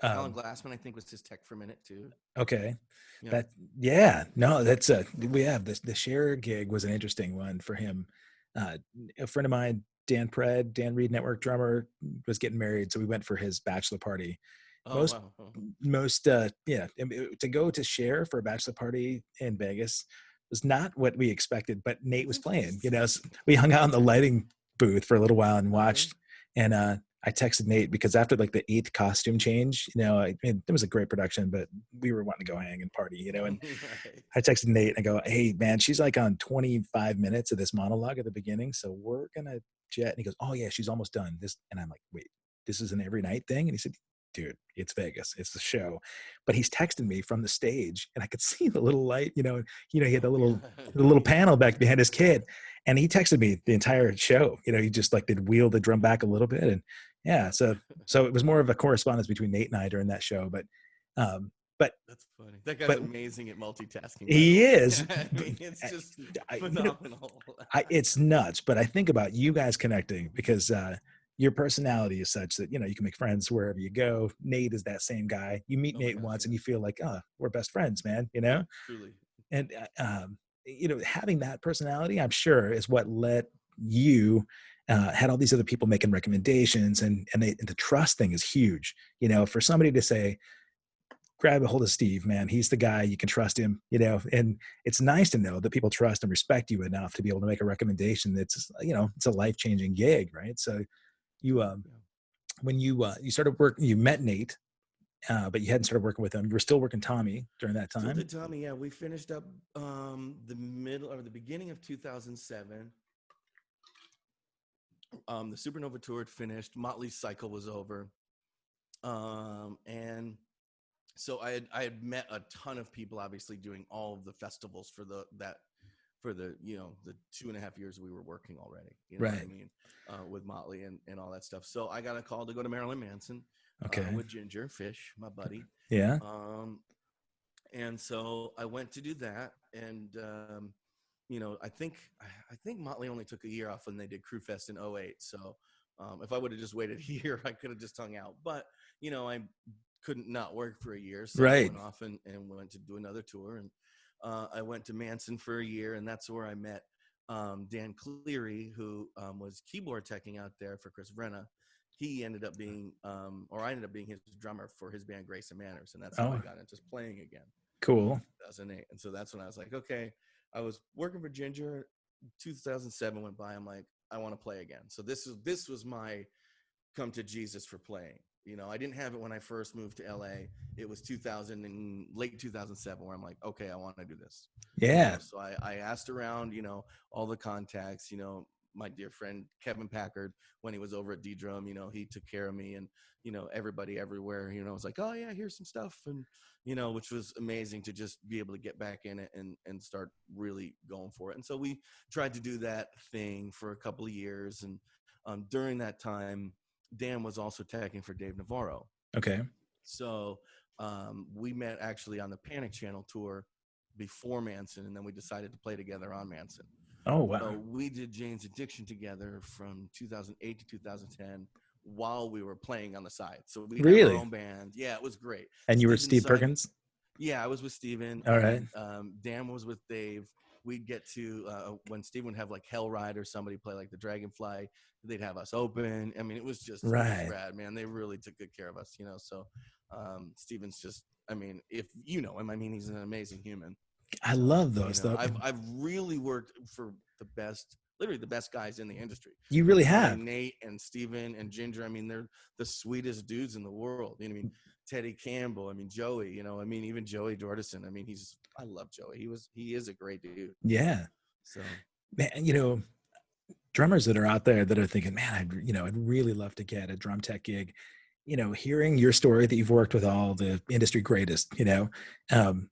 Alan Um, Glassman, I think, was his tech for a minute too. okay. Yeah. That. Yeah. No. That's a. We have this. The share gig was an interesting one for him. Uh, a friend of mine, Dan Reed Network drummer, was getting married, so we went for his bachelor party. Oh Most wow. Oh. most yeah, to go to share for a bachelor party in Vegas was not what we expected, but Nate was playing, you know. So we hung out in the lighting booth for a little while and Okay. watched, and I texted Nate because after like the 8th costume change, you know, it was a great production, but we were wanting to go hang and party, you know. And Right. I texted Nate and I go, "Hey man, she's like on 25 minutes of this monologue at the beginning, so we're gonna jet." And he goes, "Oh yeah, she's almost done." And I'm like, "Wait, this is an every night thing?" And he said, "Dude, it's Vegas, it's the show." But he's texting me from the stage, and I could see the little light, you know. He had Oh yeah. the little panel back behind his kid, and he texted me the entire show. You know, he just like did wheel the drum back a little bit, and yeah, so it was more of a correspondence between Nate and I during that show, but That's funny. That guy's but amazing at multitasking, by the he way. is. I mean, it's just You know, phenomenal. it's nuts. But I think about you guys connecting because your personality is such that, you know, you can make friends wherever you go. Nate is that same guy. You meet Oh my Nate gosh, once yeah. and you feel like, oh, we're best friends, man, you know? Truly. And, you know, having that personality, I'm sure, is what let you had all these other people making recommendations, and the trust thing is huge. You know, for somebody to say, grab a hold of Steve, man, he's the guy, you can trust him. You know, and it's nice to know that people trust and respect you enough to be able to make a recommendation that's, you know, it's a life changing gig, right? So you, Yeah. when you started work, you met Nate, but you hadn't started working with him. You were still working Tommy during that Still time. did Tommy. Yeah, we finished up the middle or the beginning of 2007. The Supernova tour had finished. Motley's cycle was over. And so I had met a ton of people, obviously doing all of the festivals for the you know the 2.5 years we were working already. You know what I Right. mean, with Motley and all that stuff. So I got a call to go to Marilyn Manson Okay. with Ginger Fish, my buddy. Yeah. Um, and so I went to do that, and you know, I think Motley only took a year off when they did Crew Fest in '08. So if I would have just waited a year, I could have just hung out. But you know, I couldn't not work for a year, so I Right. went off and went to do another tour. And I went to Manson for a year, and that's where I met Dan Cleary, who was keyboard teching out there for Chris Vrenna. He ended up being, or I ended up being his drummer for his band Grace and Manners, and that's how I Oh, got into playing again in cool. 2008. And so that's when I was like, okay, I was working for Ginger. 2007 went by. I'm like, I want to play again. So this was my come to Jesus for playing. You know, I didn't have it when I first moved to LA. It was 2000 and late 2007 where I'm like, okay, I want to do this. You know, Yeah. so I asked around, you know, all the contacts, you know, my dear friend Kevin Packard, when he was over at D-Drum, you know, he took care of me, and, you know, everybody everywhere, you know, was like, oh yeah, here's some stuff. And, you know, which was amazing to just be able to get back in it and start really going for it. And so we tried to do that thing for a couple of years. And during that time, Dan was also tagging for Dave Navarro. Okay. So we met actually on the Panic Channel tour before Manson, and then we decided to play together on Manson. Oh, wow. So we did Jane's Addiction together from 2008 to 2010 while we were playing on the side. So we'd have our Really? own band. Yeah, it was great. And you were Steven Steve signed. Perkins? Yeah, I was with Steven, All right. and Dan was with Dave. We'd get to when Steven would have like Hell Ride or somebody play like the Dragonfly, they'd have us open. I mean, it was Right. rad, man. They really took good care of us, you know. So Steven's just, I mean, if you know him, I mean, he's an amazing human. I So, love you those know, though. I've really worked for the best, literally the best guys in the industry. You really have. Between Nate and Steven and Ginger, I mean, they're the sweetest dudes in the world. You know what I mean? Teddy Campbell, I mean, Joey, you know, I mean, even Joey Jordison. I mean, I love Joey. He is a great dude, you know. Yeah. So Man, you know, drummers that are out there that are thinking, man, I'd really love to get a drum tech gig. You know, hearing your story that you've worked with all the industry greatest, you know, um,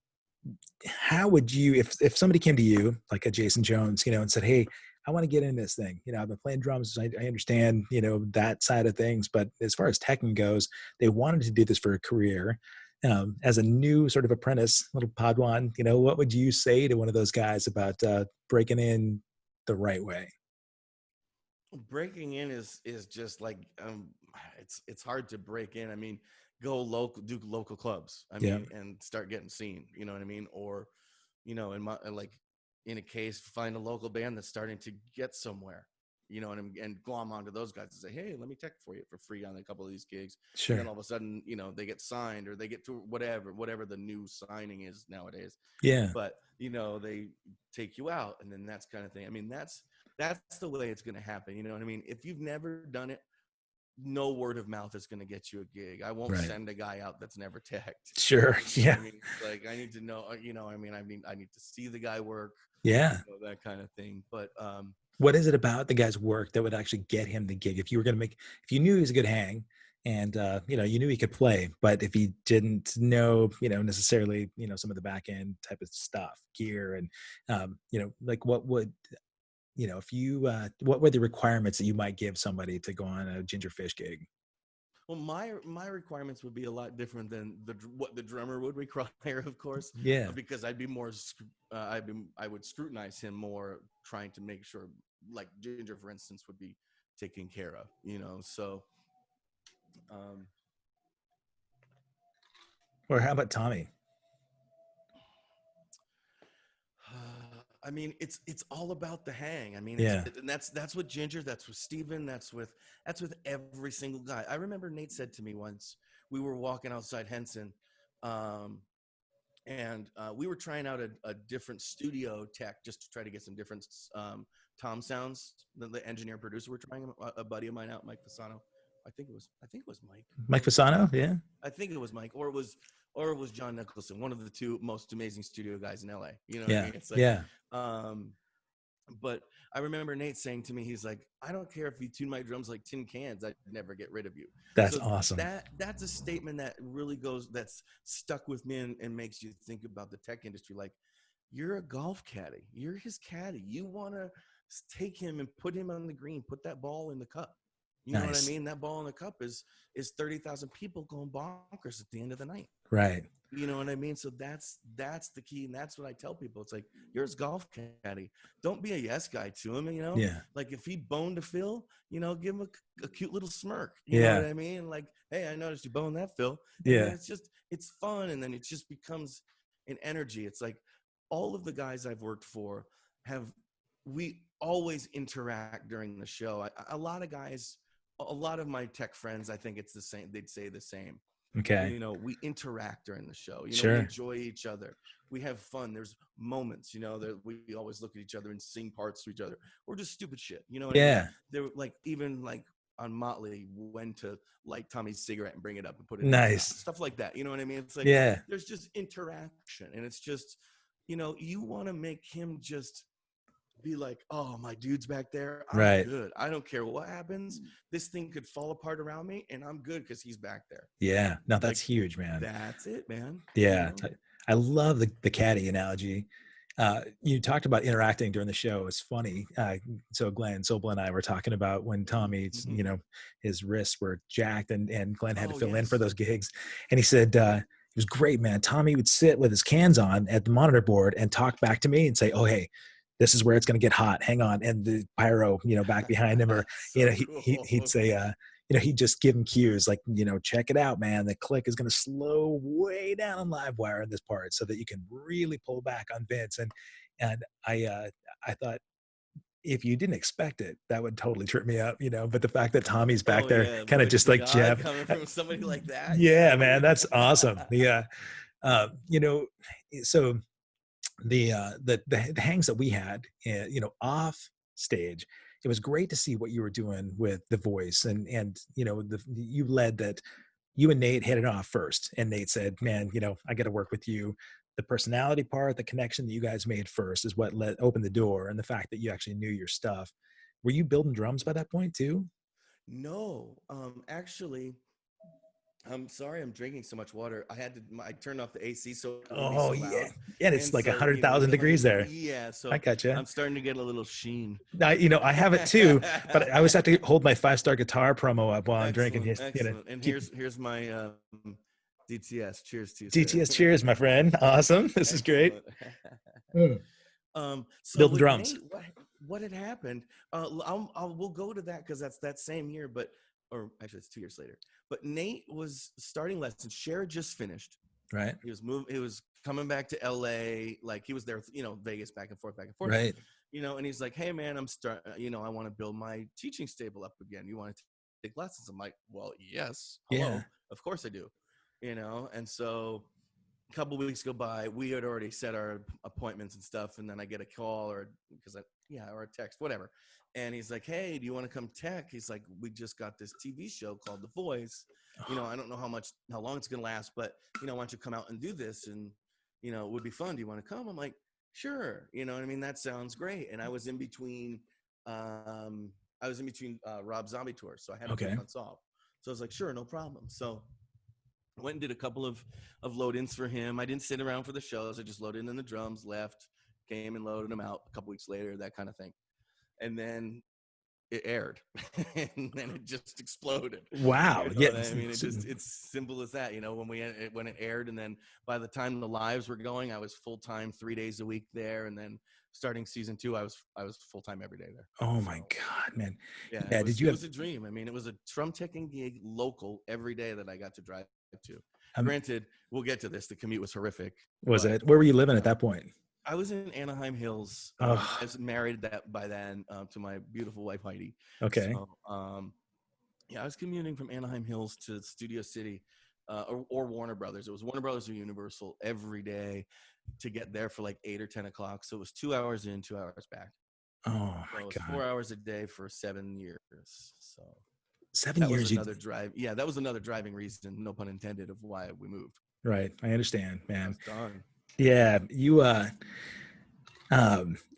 how would you, if somebody came to you like a Jason Jones, you know, and said, hey, I want to get in this thing, you know, I've been playing drums, I understand, you know, that side of things, but as far as teching goes, they wanted to do this for a career. As a new sort of apprentice, little Padawan, you know, what would you say to one of those guys about breaking in the right way? breaking in is just like it's hard to break in. I mean, go local, do local clubs. I Yeah, mean, and start getting seen. You know what I mean? Or, you know, like in a case, find a local band that's starting to get somewhere. You know, and glom onto those guys and say, hey, let me tech for you for free on a couple of these gigs. And then sure. all of a sudden, you know, they get signed or they get to whatever the new signing is nowadays. Yeah, But you know, they take you out, and then that's kind of thing. I mean, that's the way it's going to happen. You know what I mean? If you've never done it, no word of mouth is going to get you a gig. I won't right. send a guy out that's never teched. Sure. You know what Yeah. I mean? It's like I need to know. You know, I need to see the guy work. Yeah. You know, that kind of thing. But What is it about the guy's work that would actually get him the gig? If you were going to make, if you knew he was a good hang and, you know, you knew he could play, but if he didn't know, you know, necessarily, you know, some of the back end type of stuff, gear and, you know, like what would, you know, if you, what were the requirements that you might give somebody to go on a Ginger Fish gig? Well, my requirements would be a lot different than what the drummer would require, of course, Yeah. because I'd be more I would scrutinize him more, trying to make sure, like Ginger, for instance, would be taken care of, So, um, Or how about Tommy? I mean, it's all about the hang. I mean, Yeah. and that's with Ginger, that's with Steven, that's with every single guy. I remember Nate said to me once, we were walking outside Henson, um, and we were trying out a different studio tech just to try to get some different tom sounds. The engineer producer, we're trying a buddy of mine out, Mike Fasano. I think it was Mike. Mike Fasano. Yeah. I think it was Mike, or it was John Nicholson, one of the two most amazing studio guys in LA. You know what I Yeah. mean? It's like, Yeah. um, but I remember Nate saying to me, he's like, I don't care if you tune my drums like tin cans, I'd never get rid of you. That's So awesome. that's a statement that really that's stuck with me, and makes you think about the tech industry. Like, you're a golf caddy, you're his caddy. You want to take him and put him on the green, put that ball in the cup. You know what I Nice. mean? That ball in the cup is 30,000 people going bonkers at the end of the night. Right. You know what I mean? So that's the key, and that's what I tell people. It's like, you're his golf caddy. Don't be a yes guy to him. Yeah. Like, if he boned to Phil, give him a cute little smirk. You know Yeah. what I mean? Like, hey, I noticed you boned that, Phil. And Yeah. then it's fun, and then it just becomes an energy. It's like, all of the guys I've worked for we always interact during the show. A lot of guys, a lot of my tech friends, I think it's the same. They'd say the same. Okay. We interact during the show. We Sure. enjoy each other. We have fun. There's moments, that we always look at each other and sing parts to each other, or just stupid shit. You know what I mean? Yeah. They're like, even like on Motley, when to light Tommy's cigarette and bring it up and put it in his Nice. mouth. Stuff like that. You know what I mean? It's like, Yeah. there's just interaction, and it's just, you want to make him just be like, oh, my dude's back there. I'm Right. good. I don't care what happens. This thing could fall apart around me, and I'm good because he's back there. Yeah. No, that's Like, huge, man. That's it, man. Yeah. I love the caddy analogy. You talked about interacting during the show. It's funny. So Glenn Sobel and I were talking about when Tommy's, his wrists were jacked, and Glenn had to fill in for those gigs. And he said, it was great, man. Tommy would sit with his cans on at the monitor board and talk back to me and say, oh, hey, this is where it's going to get hot. Hang on. And the pyro, back behind him, or, So he'd say, he'd just give him cues like, check it out, man. The click is going to slow way down on live wire in this part so that you can really pull back on Vince. And I thought, if you didn't expect it, that would totally trip me up, But the fact that Tommy's back there, kind of just like Jeff, coming from somebody like that. Yeah, man, that's awesome. Yeah, so the hangs that we had, off stage, it was great to see what you were doing with the voice, and you led that. You and Nate hit it off first, and Nate said, man, I got to work with you. The personality part, the connection that you guys made first is what opened the door, and the fact that you actually knew your stuff. Were you building drums by that point too? No, actually, I'm sorry, I'm drinking so much water. I turned off the AC so it wouldn't be so loud. Yeah, and it's And like so, 100,000 degrees there. Yeah, so I gotcha. I'm starting to get a little sheen. I have it too, but I always have to hold my 5-star guitar promo up while I'm drinking. Excellent. And here's my DTS. Cheers to you, DTS. sir. Cheers, my friend. Awesome. This is great. So Building with drums. Nate, what had happened? We'll go to that because that's that same year, or actually it's 2 years later. But Nate was starting lessons. Cher just finished. Right. He was coming back to LA. Like, he was there, Vegas, back and forth. Right. And he's like, hey man, I want to build my teaching stable up again. You want to take lessons? I'm like, well, yes. Hello. Yeah. Of course I do. And so a couple of weeks go by. We had already set our appointments and stuff. And then I get a call or a text, whatever. And he's like, hey, do you want to come tech? He's like, we just got this TV show called The Voice. I don't know how long it's going to last, but, why don't you come out and do this? And, it would be fun. Do you want to come? I'm like, sure. You know what I mean? That sounds great. And I was in between, Rob Zombie tours. So I had a few months off. So I was like, sure, no problem. So I went and did a couple of load-ins for him. I didn't sit around for the shows. I just loaded in the drums, left, came and loaded them out a couple weeks later, that kind of thing. And then it aired and then it just exploded. Wow. You know Yeah. what I mean? It's simple as that, you know, when it aired, and then by the time the lives were going, I was full-time 3 days a week there. And then starting season 2, I was full-time every day there. Oh So my God, man. yeah, Yeah. Did you it have, was a dream. I mean, it was a drum teching gig local every day that I got to drive to. um, Granted, we'll get to this. The commute was horrific, was but it, where were you living at that point? I was in Anaheim Hills. I Oh, was married that by then to my beautiful wife Heidi. okay. So yeah, I was commuting from Anaheim Hills to Studio City, or Warner Brothers. It was Warner Brothers or Universal every day to get there for like 8 or 10 o'clock. So it was 2 hours in, 2 hours back. Oh So my it was God. 4 hours a day for 7 years. So 7 that was years. You, another drive. Yeah, that was another driving reason, no pun intended, of why we moved. right. I understand, I man. was done. Yeah. You,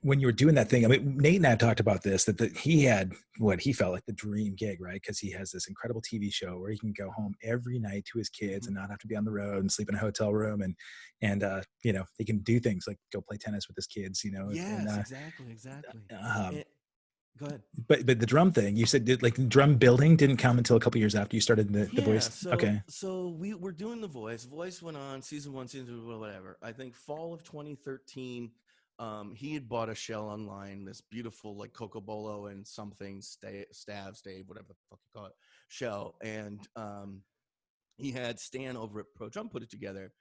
when you were doing that thing, I mean, Nate and I talked about this, that he had what he felt like the dream gig, right? Because he has this incredible TV show where he can go home every night to his kids and not have to be on the road and sleep in a hotel room, and you know, he can do things like go play tennis with his kids, you know. And Yes, exactly. um, And, go ahead. but the drum thing, you said, like drum building didn't come until a couple years after you started the Yeah, voice. Okay. so we were doing the voice. Voice went on season 1, season 2, whatever. I think fall of 2013. He had bought a shell online, this beautiful like Cocobolo and something stav, stave, whatever the fuck you call it, shell, and he had Stan over at Pro Drum put it together.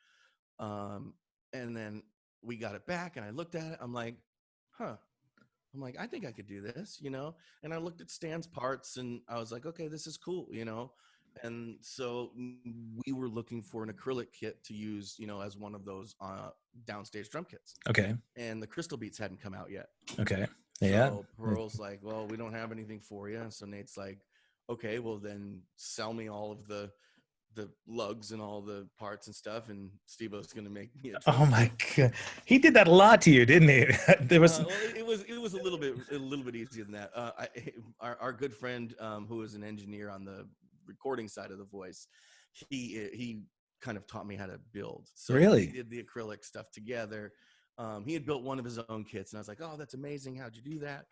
And then we got it back, and I looked at it. I'm like, huh. I'm like, I think I could do this, you know? And I looked at Stan's parts and I was like, okay, this is cool, you know? And so we were looking for an acrylic kit to use, you know, as one of those downstage drum kits. Okay. And the Crystal Beats hadn't come out yet. Okay. Yeah. So Pearl's like, well, we don't have anything for you. So Nate's like, okay, well then sell me all of the lugs and all the parts and stuff, and Steevo's gonna make me a drum Oh my kit. God. He did that a lot to you, didn't he? There was, Well, it was a little bit easier than that. Our good friend, who was an engineer on the recording side of the voice, he kind of taught me how to build. So really? we did the acrylic stuff together. He had built one of his own kits, and I was like, "Oh, that's amazing! How'd you do that?"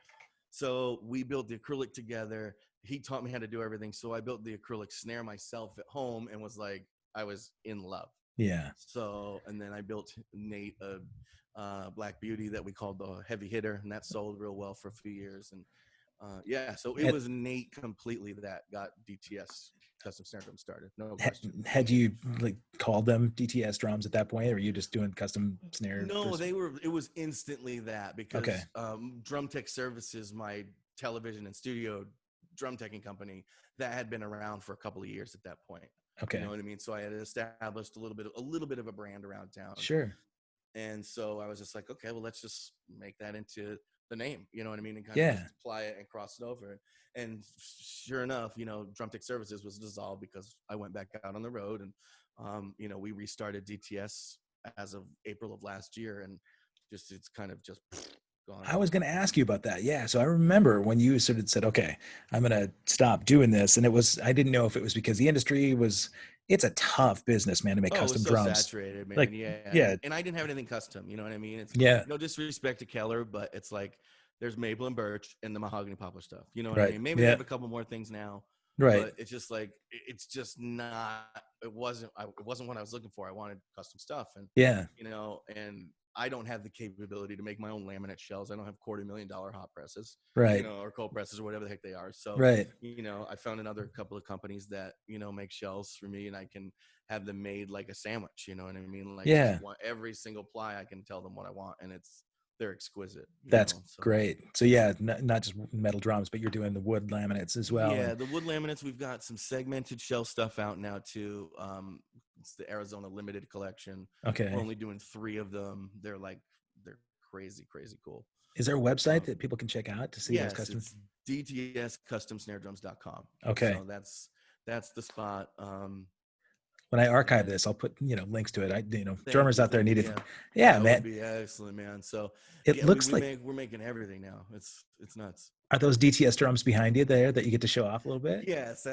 So we built the acrylic together. He taught me how to do everything. So I built the acrylic snare myself at home, and was like, I was in love. Yeah. So, and then I built Nate a Black Beauty that we called the Heavy Hitter, and that sold real well for a few years. And yeah, so it was Nate completely that got DTS custom snare drum started. No question. Had you like called them DTS drums at that point, or were you just doing custom snare? No, it was instantly that, because Okay. Drum Tech Services, my television and studio drum teching company, that had been around for a couple of years at that point. Okay. You know what I mean? So I had established a little bit of a brand around town. Sure. And so I was just like, okay, well, let's just make that into the name, you know what I mean? And kind Yeah. of just apply it and cross it over. And sure enough, you know, Drum Tech Services was dissolved because I went back out on the road, and, you know, we restarted DTS as of April of last year, and just, it's kind of just gone. I was going to ask you about that. Yeah. So I remember when you sort of said, okay, I'm going to stop doing this. And I didn't know if it was because the industry it's a tough business, man, to make custom so drums. Saturated, man. Like, yeah. And I didn't have anything custom, you know what I mean? It's no disrespect to Keller, but it's like, there's maple and birch and the mahogany poplar stuff. You know what I mean? Maybe they have a couple more things now. Right. But it's just like, it's just not, it wasn't what I was looking for. I wanted custom stuff. And, you know, and I don't have the capability to make my own laminate shells. I don't have $250,000 hot presses, right, you know, or cold presses or whatever the heck they are. So, you know, I found another couple of companies that, you know, make shells for me, and I can have them made like a sandwich. You know what I mean? Like, every single ply, I can tell them what I want, and they're exquisite. That's great. So yeah, not just metal drums, but you're doing the wood laminates as well. Yeah, the wood laminates. We've got some segmented shell stuff out now too. It's the Arizona Limited Collection. Okay. We're only doing 3 of them. They're crazy cool. Is there a website that people can check out to see those custom? It's DTScustomsnaredrums.com. Okay. So that's the spot. When I archive this, I'll put, you know, links to it. Drummers out there need it. Yeah, man. That would be excellent, man. So it looks like we're making everything now. It's nuts. Are those DTS drums behind you there that you get to show off a little bit? Yes,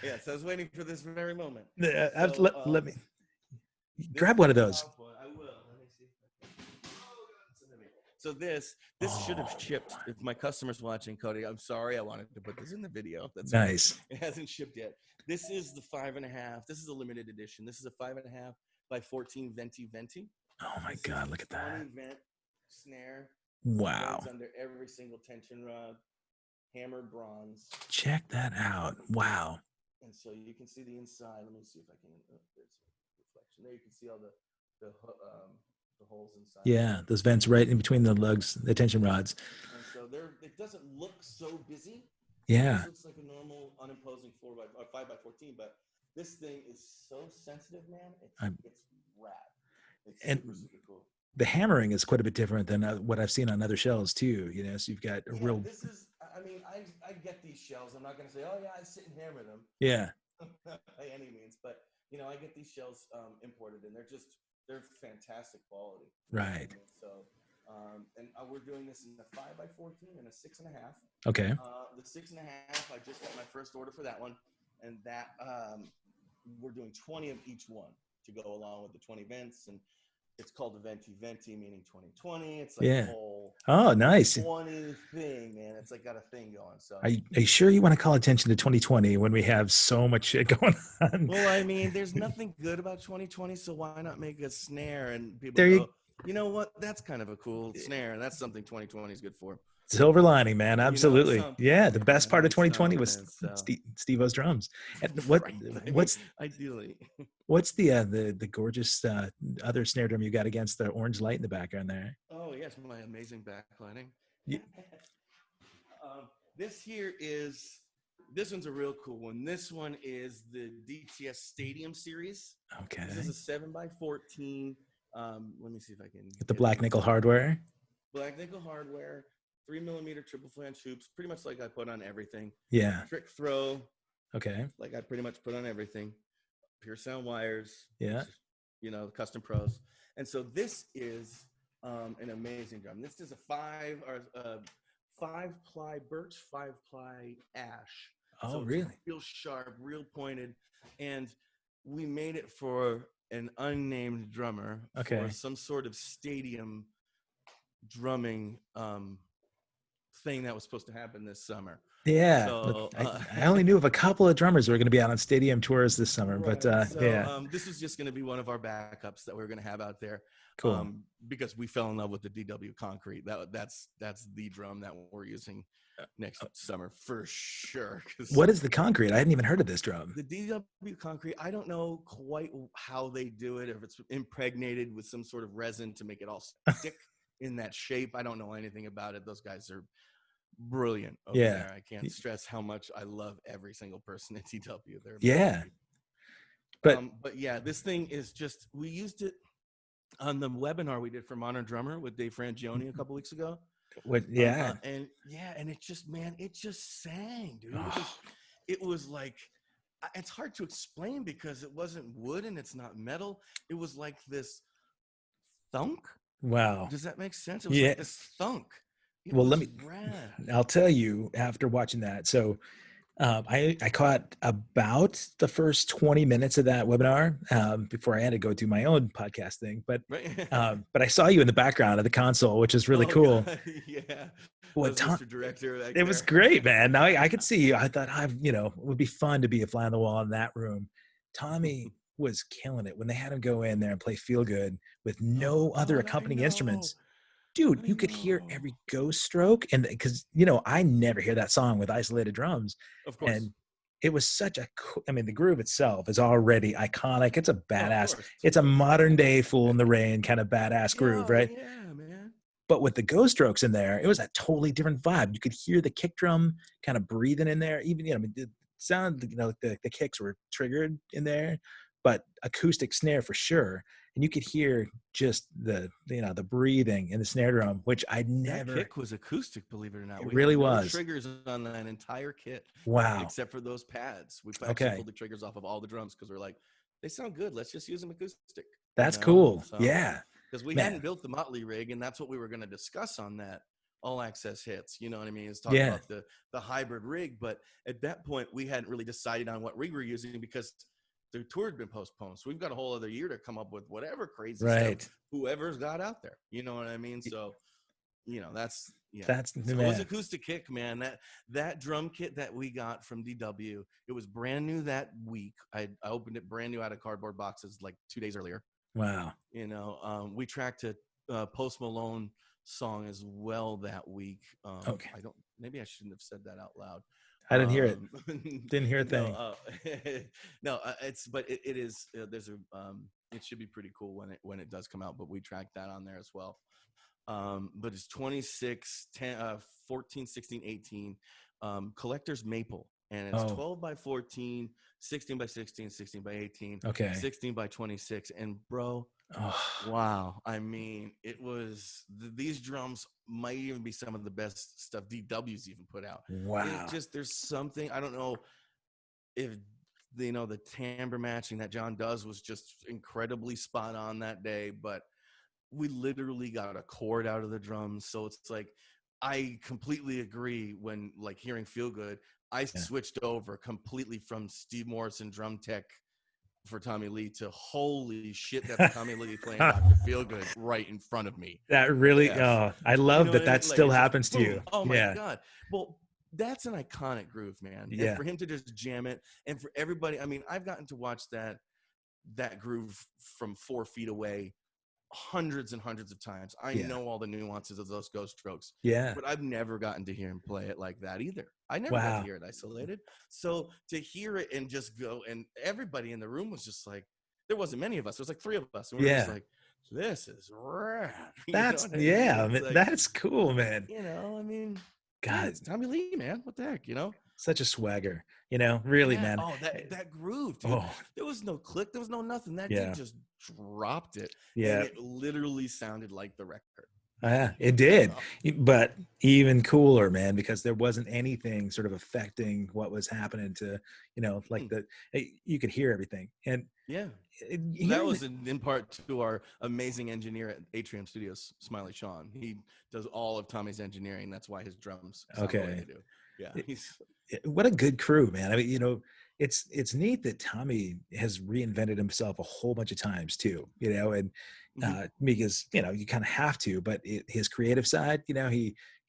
yes. I was waiting for this very moment. Let me grab one of those. I will. Let me see. So this should have shipped. If my customer's watching, Cody, I'm sorry. I wanted to put this in the video. That's okay. Nice. It hasn't shipped yet. This is the 5.5. This is a limited edition. This is a 5.5 by 14 venti. Oh my This God, is look at that. 20 vent snare. Wow. It's under every single tension rod. Hammered bronze. Check that out. Wow. And so you can see the inside. Let me see if I can. There's reflection there. You can see all the holes inside. Yeah, those vents right in between the lugs, the tension rods. And so it doesn't look so busy. Yeah. It looks like a normal unimposing 5 by 14, but this thing is so sensitive, man. It's rad. It's super cool. The hammering is quite a bit different than what I've seen on other shells too. You know, so you've got a real. This is. I mean, I get these shells. I'm not going to say, oh yeah, I sit and hammer them. Yeah. By any means, but you know, I get these shells imported, and they're fantastic quality. Right. So, and we're doing this in a 5 by 14 and a 6.5. Okay. The 6.5, I just got my first order for that one, and that we're doing 20 of each one to go along with the 20 vents, and it's called the venti, meaning 2020. It's like a whole nice 20 thing, man. It's like got a thing going. So are you sure you want to call attention to 2020 when we have so much shit going on? Well, I mean, there's nothing good about 2020, so why not make a snare? And people there go, you know what? That's kind of a cool snare, and that's something 2020 is good for. Silver lining, man. Absolutely. You know, Yeah. The best part of 2020 was Steevo's drums. And ideally. What's the gorgeous other snare drum you got against the orange light in the background there? Oh yes, my amazing backlighting. Yeah. This one's a real cool one. This one is the DTS Stadium series. Okay. This is a 7 by 14. Let me see if I can get the black nickel hardware. Black nickel hardware. 3mm triple flange hoops, pretty much like I put on everything. Yeah. Trick throw. Okay. Like I pretty much put on everything. Pure sound wires. Yeah. You know, custom pros. And so this is an amazing drum. This is a 5-ply birch, 5-ply ash. Oh, so really? Real sharp, real pointed. And we made it for an unnamed drummer for some sort of stadium drumming thing that was supposed to happen this summer. Yeah. So, I only knew of a couple of drummers who were going to be out on stadium tours this summer, right. but this is just going to be one of our backups that we're going to have out there. Cool. Because we fell in love with the DW Concrete. That's the drum that we're using next summer for sure. What is the Concrete? I hadn't even heard of this drum. The DW Concrete, I don't know quite how they do it, if it's impregnated with some sort of resin to make it all stick in that shape. I don't know anything about it. Those guys are brilliant over there. I can't stress how much I love every single person at DW. They're but yeah, this thing is just, we used it on the webinar we did for Modern Drummer with Dave Frangione a couple weeks ago. And it just, man, it just sang, dude. It was like, it's hard to explain because it wasn't wood and it's not metal. It was like this thunk. Wow. Does that make sense? It was like this thunk. I'll tell you after watching that. So I caught about the first 20 minutes of that webinar before I had to go do my own podcast thing. But I saw you in the background of the console, which is really cool. God. Yeah. What Mr. Director. It was great, man. Now I could see you. I thought, it would be fun to be a fly on the wall in that room. Tommy was killing it when they had him go in there and play Feel Good with no other accompanying instruments. Dude, you could hear every ghost stroke, and because I never hear that song with isolated drums. Of course. And it was such the groove itself is already iconic. It's a badass. It's a modern day Fool in the Rain kind of badass groove, right? Yeah, man. But with the ghost strokes in there, it was a totally different vibe. You could hear the kick drum kind of breathing in there. Even the sound, the kicks were triggered in there, but acoustic snare for sure. And you could hear just the breathing in the snare drum, which I never. That kick was acoustic, believe it or not. It really was. Triggers on that entire kit. Wow. Except for those pads. We actually pulled the triggers off of all the drums because we're like, they sound good. Let's just use them acoustic. That's cool. So, yeah. Because we hadn't built the Motley rig, and that's what we were going to discuss on that All Access Hits. You know what I mean? Is talking about the hybrid rig. But at that point, we hadn't really decided on what rig we're using because the tour had been postponed. So we've got a whole other year to come up with whatever crazy stuff whoever's got out there. You know what I mean? So That's yeah. That's the So it was man. acoustic kick, man. That drum kit that we got from DW, it was brand new that week. I opened it brand new out of cardboard boxes like 2 days earlier. Wow. We tracked a Post Malone song as well that week. Okay. Maybe I shouldn't have said that out loud. I didn't hear it. Didn't hear a No, thing. no, it is. It should be pretty cool when it does come out. But we tracked that on there as well. But it's 26, 10, 14, 16, 18. Collector's Maple, and it's Oh, 12 by 14, 16 by 16, 16 by 18, okay. 16 by 26. And bro, Oh, wow. I mean, these drums might even be some of the best stuff DW's even put out. wow. There's something, I don't know if the timbre matching that John does was just incredibly spot on that day, but we literally got a chord out of the drums. So it's like, I completely agree when like hearing Feel Good, I switched over completely from Steve Morrison drum tech for Tommy Lee to holy shit, that's Tommy Lee playing Dr. Feelgood right in front of me. That really, I love that what I mean? that Like, still it's just happens to boom. you. Oh my Yeah. God. Well, that's an iconic groove, man. And Yeah. for him to just jam it, and for everybody, I mean, I've gotten to watch that groove from 4 feet away hundreds and hundreds of times. I know all the nuances of those ghost strokes. Yeah. But I've never gotten to hear him play it like that either. I never got to hear it isolated. So to hear it and just go, and everybody in the room was just like, there wasn't many of us. There was like 3 of us. And we were just like, this is rad. That's I mean? like, that's cool, man. I mean, God, it's Tommy Lee, man. What the heck, such a swagger, really, man. Oh, that groove, dude. Oh, There was no click. There was no nothing. That dude just dropped it. Yeah. And it literally sounded like the record. Yeah, it did. But even cooler, man, because there wasn't anything sort of affecting what was happening to, like you could hear everything. And that was in part to our amazing engineer at Atrium Studios, Smiley Sean. He does all of Tommy's engineering. That's why his drums sound the way they do. Yeah. What a good crew, man. I mean, it's neat that Tommy has reinvented himself a whole bunch of times too, and because, you kind of have to, but his creative side, he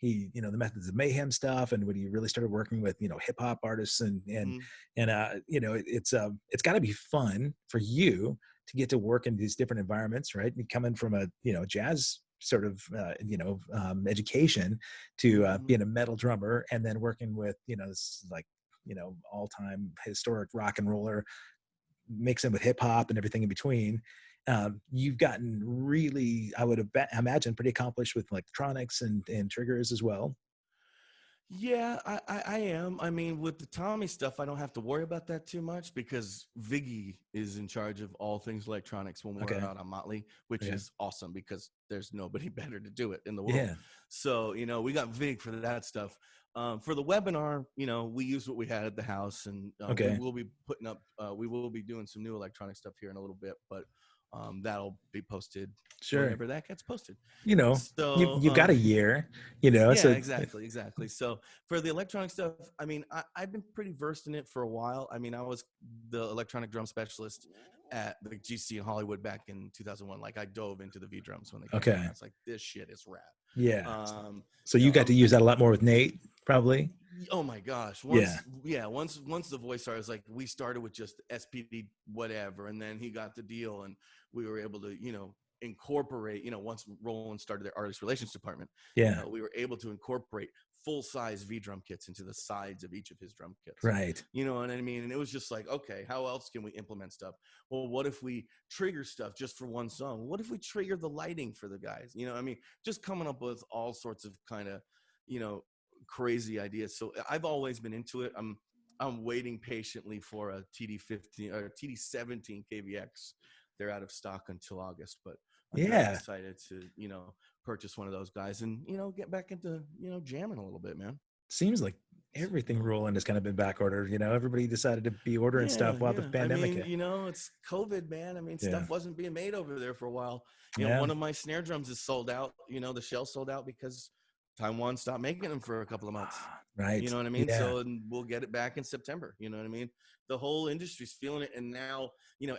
the Methods of Mayhem stuff. And when he really started working with, hip hop artists and it's gotta be fun for you to get to work in these different environments, right? And coming from a, jazz sort of education to being a metal drummer, and then working with this like all-time historic rock and roller mixing with hip hop and everything in between. You've gotten really, I would imagine, pretty accomplished with electronics and triggers as well. Yeah, I am. I mean, with the Tommy stuff, I don't have to worry about that too much because Viggy is in charge of all things electronics when we're out on Motley, which is awesome because there's nobody better to do it in the world. Yeah. So, we got Vig for that stuff. For the webinar, we use what we had at the house, and we will be putting up, we will be doing some new electronic stuff here in a little bit, but that'll be posted whenever that gets posted. So you've got a year, Yeah, so exactly. So for the electronic stuff, I mean, I've been pretty versed in it for a while. I mean, I was the electronic drum specialist at the GC in Hollywood back in 2001. Like, I dove into the V drums when they came out. I was like, this shit is rad. Yeah. So you got to use that a lot more with Nate, probably. Oh my gosh. Once the voice started, like, we started with just SPD whatever, and then he got the deal, and we were able to, incorporate, once Roland started their artist relations department, we were able to incorporate full-size V drum kits into the sides of each of his drum kits. Right. You know what I mean? And it was just like, okay, how else can we implement stuff? Well, what if we trigger stuff just for one song? What if we trigger the lighting for the guys? I mean, just coming up with all sorts of kind of, crazy ideas. So I've always been into it. I'm waiting patiently for a TD15 or TD17 KVX. They're out of stock until August, but I'm excited to, purchase one of those guys and, get back into, jamming a little bit, man. Seems like everything rolling has kind of been back ordered. Everybody decided to be ordering stuff while the pandemic hit. I mean, it's COVID, man. I mean, stuff wasn't being made over there for a while. One of my snare drums is sold out. The shell sold out because Taiwan stopped making them for a couple of months. Right. You know what I mean? Yeah. So and we'll get it back in September. You know what I mean? The whole industry's feeling it. And now,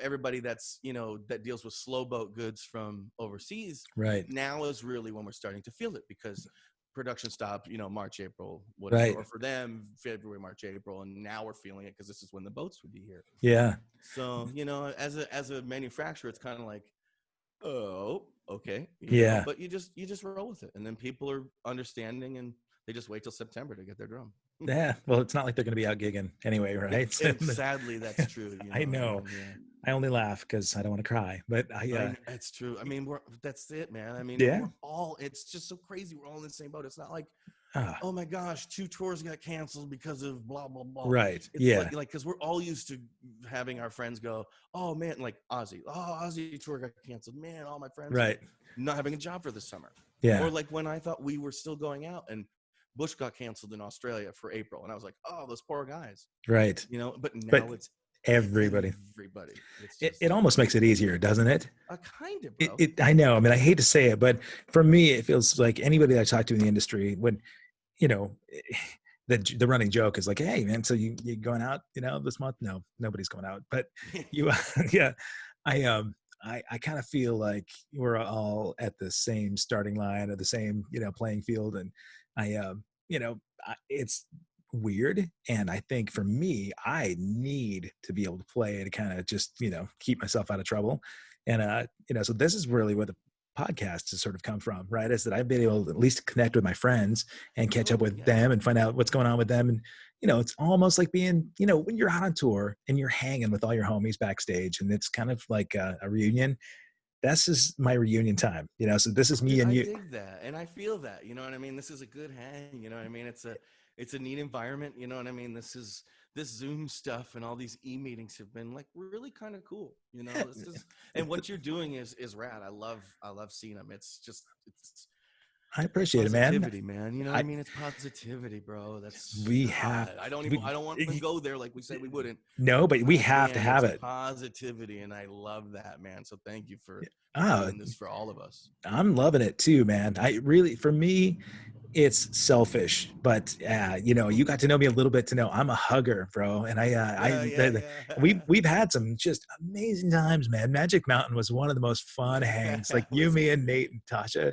everybody that's, that deals with slow boat goods from overseas, Right. now is really when we're starting to feel it, because production stopped, March, April, whatever. Right. Or for them, February, March, April. And now we're feeling it because this is when the boats would be here. Yeah. So, as a manufacturer, it's kind of like, oh, okay, Yeah. but you just roll with it, and then people are understanding, and they just wait till September to get their drum. Yeah. Well, it's not like they're going to be out gigging anyway, right? And sadly, that's true. I know. Yeah. I only laugh because I don't want to cry, but It's true. I mean, that's it, man. I mean, yeah. it's just so crazy. We're all in the same boat. It's not like, Ah, oh my gosh, 2 tours got canceled because of blah blah blah. right. It's Yeah. like because we're all used to having our friends go, oh man, like Ozzy tour got canceled. Man, all my friends Right. not having a job for the summer. Yeah. Or like when I thought we were still going out and Bush got canceled in Australia for April, and I was like, oh, those poor guys. Right. But now But it's everybody. Everybody. It's It almost makes it easier, doesn't it? kind of, bro. I know. I mean, I hate to say it, but for me, it feels like anybody that I talk to in the industry, when, the running joke is like, hey man, so you going out, this month? No, nobody's going out, but you, yeah, I kind of feel like we're all at the same starting line or the same, playing field. And it's weird. And I think for me, I need to be able to play to kind of just, keep myself out of trouble. And, so this is really where the podcast has sort of come from, right? Is that I've been able to at least connect with my friends and catch up with them and find out what's going on with them. And, it's almost like being, when you're out on tour and you're hanging with all your homies backstage, and it's kind of like a reunion. This is my reunion time, so this is me and you. I dig that. And I feel that, you know what I mean? This is a good hang, you know what I mean? It's a neat environment, you know what I mean? This Zoom stuff and all these e-meetings have been like really kind of cool, and what you're doing is rad. I love seeing them. It's I appreciate it, man. Positivity, man. You know what I mean? It's positivity, bro. That's I don't want to go there like we said we wouldn't. No, but we have to have it. Positivity, and I love that, man. So thank you for doing this for all of us. I'm loving it too, man. For me, it's selfish, but you got to know me a little bit to know I'm a hugger, bro. And we've had some just amazing times, man. Magic Mountain was one of the most fun hangs. Like you, me, and Nate and Tosha.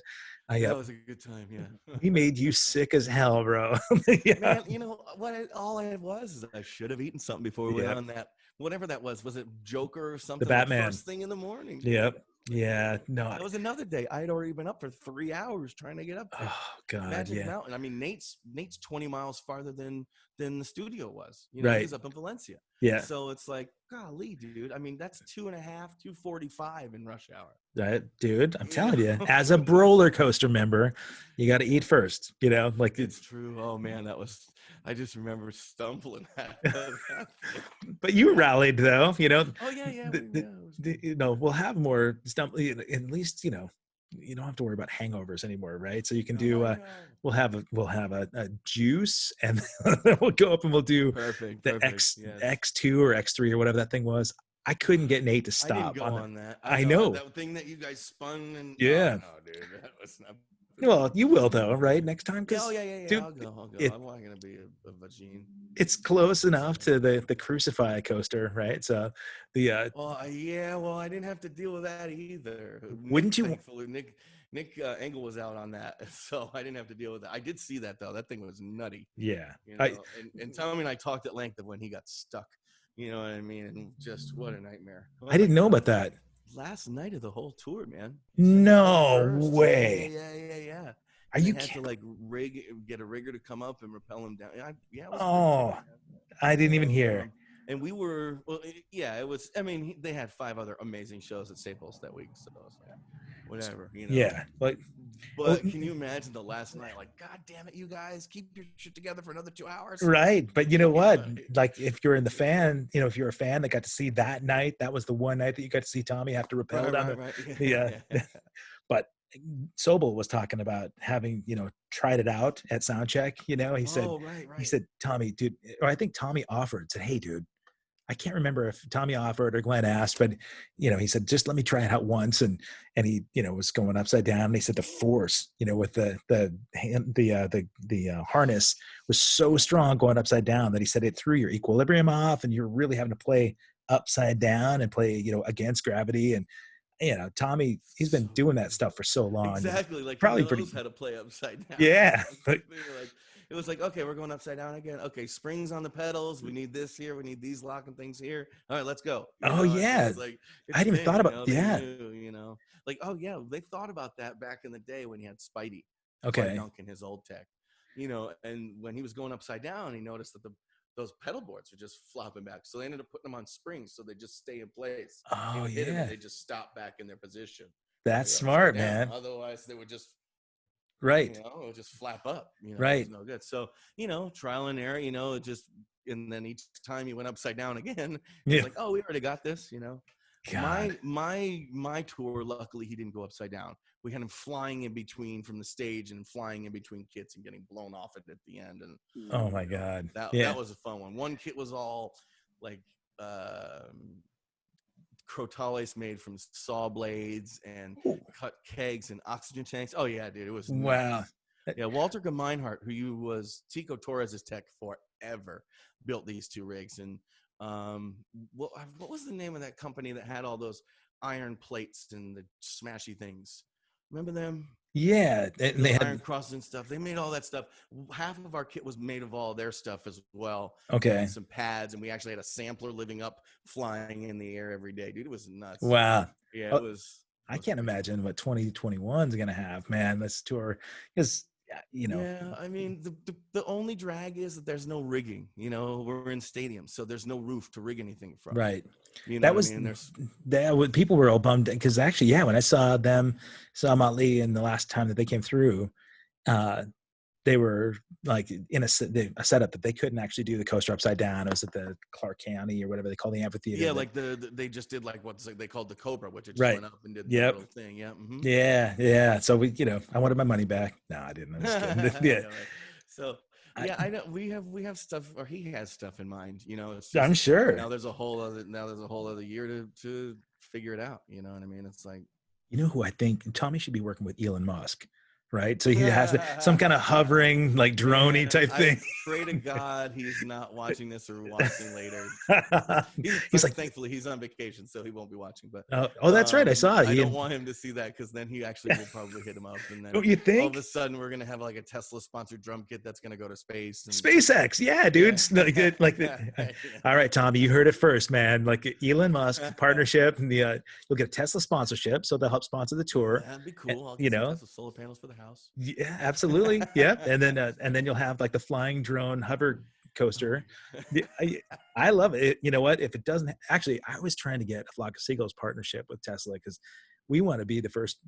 That was a good time, yeah. We made you sick as hell, bro. Yeah. Man, you know what? All I was is I should have eaten something before we went on that. Whatever that was. Was it Joker or something? The Batman. First thing in the morning. Yep. Yeah. No. That was another day. I had already been up for 3 hours trying to get up there. Oh God. Magic Mountain. I mean, Nate's 20 miles farther than the studio was. Right. He's up in Valencia. Yeah. So it's like, golly, dude. I mean, that's 2:45 in rush hour. Right, dude. I'm telling you, as a Brollercoaster member, you got to eat first. Like it's true. Oh man, I just remember stumbling. But you rallied though. Oh yeah. We'll have more stumble. At least you don't have to worry about hangovers anymore, right? So you can do. We'll have a juice, and we'll go up and we'll do the X2 or X3 or whatever that thing was. I couldn't get Nate to stop. I didn't go on that. I know that thing that you guys spun and yeah. Oh, no, dude, that was not. Well, you will though, right? Next time, yeah. Dude, I'll go. I'm not gonna be a vagine. It's close enough to the Crucify coaster, right? So the Well, I didn't have to deal with that either. Wouldn't you? Thankfully, Nick Engel was out on that, so I didn't have to deal with that. I did see that though. That thing was nutty. Yeah. And Tommy and I talked at length of when he got stuck. You know what I mean? And just what a nightmare. I didn't know about that. Last night of the whole tour, man. No way. Yeah. Are you kidding? To like get a rigger to come up and rappel him down. I didn't even hear. And we were, it was. I mean, they had 5 other amazing shows at Staples that week, so whatever, Yeah, but can you imagine the last night? Like, God damn it, you guys, keep your shit together for another 2 hours. Right, but you know what? Like, if you're in the fan, if you're a fan that got to see that night, that was the one night that you got to see Tommy have to rappel down the. But Sobel was talking about having, tried it out at soundcheck. He said, he said, Tommy, dude, or I think Tommy offered, said, hey, dude, I can't remember if Tommy offered or Glenn asked, but he said, just let me try it out once. And he, was going upside down. And he said the force, with the harness was so strong going upside down that he said it threw your equilibrium off, and you're really having to play upside down and play, against gravity. And Tommy, he's been So doing that good. stuff for so long. Exactly. Like he Probably pretty, knows how to play upside down. yeah. That's the thing. Like it was like, okay, we're going upside down again. Okay, springs on the pedals. We need this here. We need these locking things here. All right, let's go. Oh And it yeah. was like I it's hadn't even been, thought about, they yeah. knew, like, oh yeah, they thought about that back in the day when he had Spud Okay. Duncan, his old tech, and when he was going upside down, he noticed that those pedal boards were just flopping back. So they ended up putting them on springs so they just stay in place. He Oh would hit them and yeah. they just stop back in their position when That's you're upside smart, down. man. Otherwise, they would just, Right. it would just flap up. It was Right. no good. So, trial and error. It just, and then each time he went upside down again, it was Yeah. like, oh, we already got this. God. My tour. Luckily, he didn't go upside down. We had him flying in between from the stage and flying in between kits and getting blown off it at the end. And Oh my God. that Yeah. was a fun one. One kit was all like crotales made from saw blades and Ooh. cut kegs and oxygen tanks. Oh yeah, dude, it was Wow. nuts. Yeah, Walter Gemeinhart, who was Tico Torres's tech forever, built these two rigs. And what was the name of that company that had all those iron plates and the smashy things? Remember them? Yeah. And they The had, iron crosses and stuff. They made all that stuff. Half of our kit was made of all their stuff as well, okay. and some pads. And we actually had a sampler living up, flying in the air every day. Dude, it was nuts. Wow. Yeah, Oh, it was. It I was can't crazy. imagine what 2021 is going to have, man. This tour is, Yeah, I mean, the only drag is that there's no rigging. We're in stadiums, so there's no roof to rig anything from. right. You know That what I was, mean? There's people were all bummed because actually, yeah, when I saw Motley and the last time that they came through, uh, they were like in a setup that they couldn't actually do the coaster upside down. It was at the Clark County or whatever they call the amphitheater. yeah, like they just did like what they called the Cobra, which it just Right. went up and did the Yep. little thing. Yeah. Mm-hmm. Yeah. Yeah. So I wanted my money back. No, I didn't. I'm just kidding. Yeah. I know, right? So yeah, I know we have stuff, or he has stuff in mind. It's I'm just sure. now there's a whole other year to figure it out. You know what I mean? It's like You know who I think Tommy should be working with? Elon Musk, right? So he has some kind of hovering, like droney man, type I thing. pray to God he's not watching this or watching later. He's like, Thankfully he's on vacation, so he won't be watching. But oh, that's right. I saw it. I don't want him to see that, because then he actually will probably hit him up, and then Don't you all of a think? sudden we're gonna have like a Tesla sponsored drum kit that's gonna go to space. And SpaceX, yeah, dude. yeah. All right, Tommy, you heard it first, man. Like Elon Musk partnership, and you'll get a Tesla sponsorship, so they'll help sponsor the tour. That'd be And, cool. I'll get some Tesla solar panels for the house. yeah, absolutely, yeah. And then you'll have like the flying drone hover coaster. I love it. You know what? If it doesn't, actually, I was trying to get a Flock of Seagulls partnership with Tesla because we want to be the first.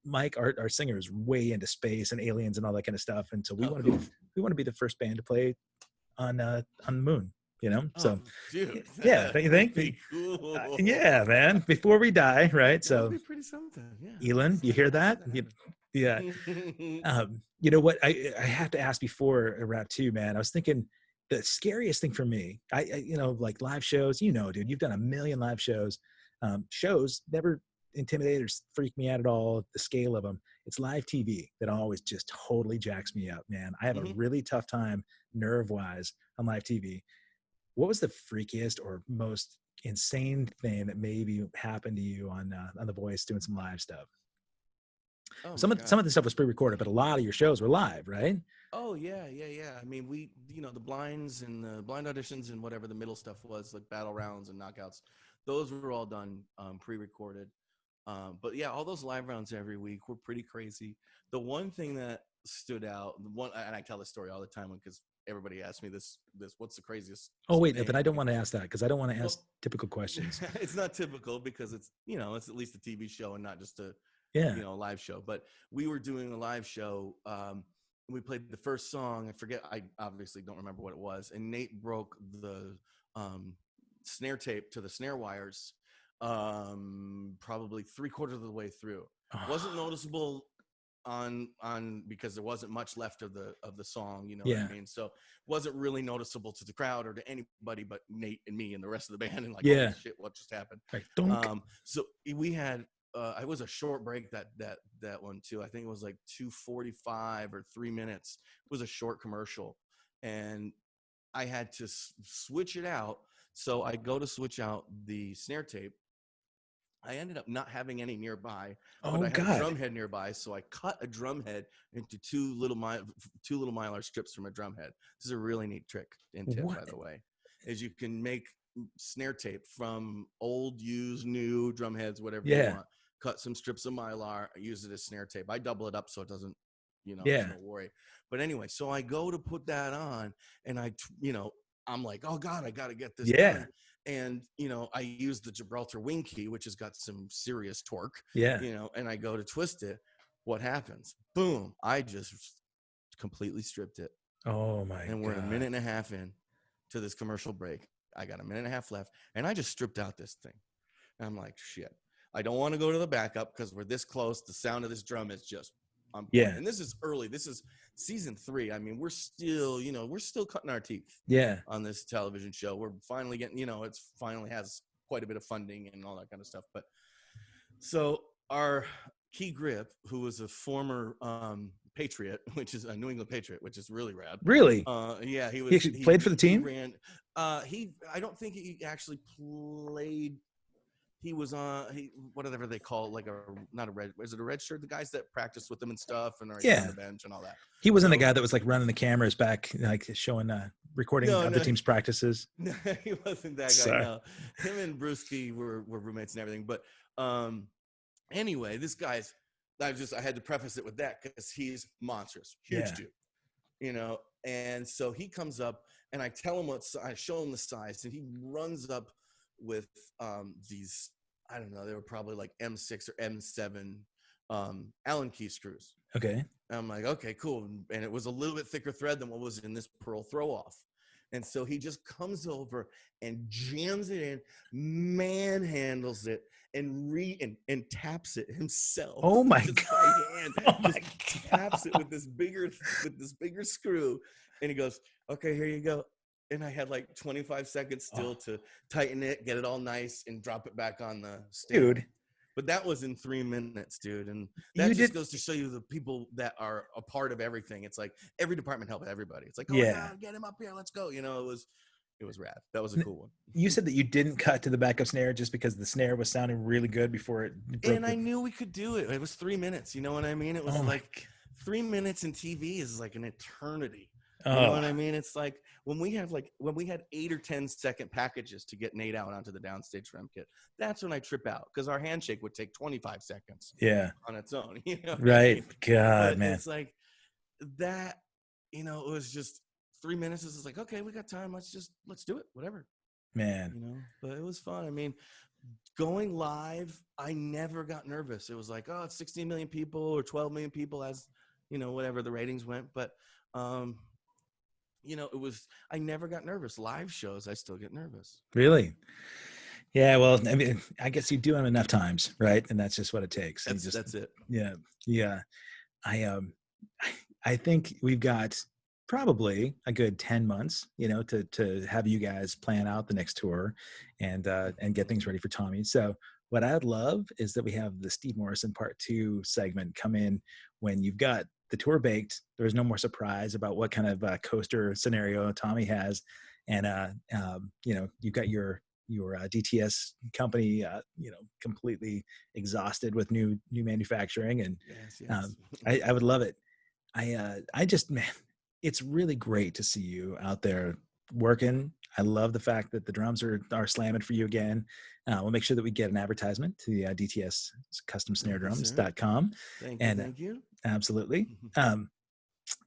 Mike, our singer, is way into space and aliens and all that kind of stuff, and so we want to Cool. be the first band to play on the moon. So Dude, yeah, don't you think? be cool. Yeah, man. Before we die, right? That would So be pretty something. Yeah. Elon, you hear that? Yeah. You know what? I have to ask before around two, man. I was thinking the scariest thing for me, like live shows, dude, you've done a million live shows. Shows never intimidate or freak me out at all. The scale of them, it's live TV that always just totally jacks me up, man. I have a really tough time nerve wise on live TV. What was the freakiest or most insane thing that maybe happened to you on The Voice doing some live stuff? Oh Some my of God. the stuff was pre-recorded, but a lot of your shows were live, right? Oh yeah. I mean, we, the blinds and the blind auditions and whatever the middle stuff was, like battle rounds and knockouts, those were all done pre-recorded. But yeah, all those live rounds every week were pretty crazy. The one thing that stood out, and I tell this story all the time because everybody asks me this, what's the craziest? Oh wait, thing? but I don't want to ask that because I don't want to ask Well, typical questions. it's not typical because it's it's at least a TV show and not just a Yeah. a live show. But we were doing a live show. We played the first song. I obviously don't remember what it was. And Nate broke the snare tape to the snare wires probably 3/4 of the way through. Wasn't noticeable because there wasn't much left of the song, you know what Yeah. I mean? So wasn't really noticeable to the crowd or to anybody but Nate and me and the rest of the band, and like, Yeah. holy shit, what just happened? Right. Dunk. So we had it was a short break that one too. I think it was like 2:45 or 3 minutes. It was a short commercial, and I had to switch it out. So I go to switch out the snare tape. I ended up not having any nearby, but Oh I had a God. drum head nearby, so I cut a drum head into two little mylar strips from a drum head. This is a really neat trick and tip, What? by the way, is you can make snare tape from old, used, new drum heads, whatever you Yeah. want. Cut some strips of mylar, use it as snare tape. I double it up so it doesn't, you know, Yeah. there's no worry. But anyway, so I go to put that on, and I'm like, oh God, I got to get this Yeah. done. And, you know, I use the Gibraltar wing key, which has got some serious torque, Yeah. you know, and I go to twist it. What happens? Boom. I just completely stripped it. Oh my And we're God. a minute and a half in to this commercial break. I got a minute and a half left, and I just stripped out this thing. And I'm like, shit, I don't want to go to the backup because we're this close. The sound of this drum is just on point. Yeah. And this is early. This is season 3. I mean, we're still cutting our teeth. Yeah. On this television show. We're finally getting, it's finally has quite a bit of funding and all that kind of stuff. But so our key grip, who was a former Patriot, which is a New England Patriot, which is really rad. Really? Yeah, he was. He actually played for the team? I don't think he actually played. He was on whatever they call it, like is it a red shirt? The guys that practice with them and stuff and are on the bench and all that. He wasn't the guy that was like running the cameras back, like showing, recording other teams' practices. No, he wasn't that guy. Sorry. No, him and Brewski were roommates and everything. But anyway, this guy's. I had to preface it with that because he's monstrous, huge dude, you know. And so he comes up, and I tell him I show him the size, and he runs up with these, I don't know, they were probably like M6 or M7 Allen key screws. Okay. And I'm like, okay, cool. And it was a little bit thicker thread than what was in this pearl throw off. And so he just comes over and jams it in, manhandles it, and taps it himself. Oh my just God. by hand. Oh my just God. taps it with this bigger screw. And he goes, okay, here you go. And I had like 25 seconds still to tighten it, get it all nice, and drop it back on the stand. Dude. But that was in 3 minutes, dude. And that goes to show you the people that are a part of everything. It's like every department helped everybody. It's like, oh, yeah, get him up here. Let's go. You know, it was rad. That was a cool one. You said that you didn't cut to the backup snare just because the snare was sounding really good before it broke. And I knew we could do it. It was 3 minutes. You know what I mean? It was like 3 minutes in TV is like an eternity. You know what I mean? It's like when we had 8 or 10 second packages to get Nate out onto the downstage drum kit, that's when I trip out because our handshake would take 25 seconds on its own. You know right. I mean? God, but man. It's like that, it was just 3 minutes. It's like, okay, we got time. Let's do it. Whatever. Man. But it was fun. I mean, going live, I never got nervous. It was like, oh, it's 16 million people or 12 million people as, whatever the ratings went. But, I never got nervous. Live shows, I still get nervous. Really? Yeah. Well, I mean, I guess you do them enough times, right? And that's just what it takes. That's it. Yeah. Yeah. I think we've got probably a good 10 months, to have you guys plan out the next tour and get things ready for Tommy. So what I'd love is that we have the Steve Morrison Part 2 segment come in when you've got the tour baked. There's no more surprise about what kind of coaster scenario Tommy has. And, you've got your DTS company, completely exhausted with new manufacturing. And yes. I would love it. I just, man, it's really great to see you out there working. I love the fact that the drums are slamming for you again. We'll make sure that we get an advertisement to the DTS customsnaredrums.com. Thank you. Absolutely.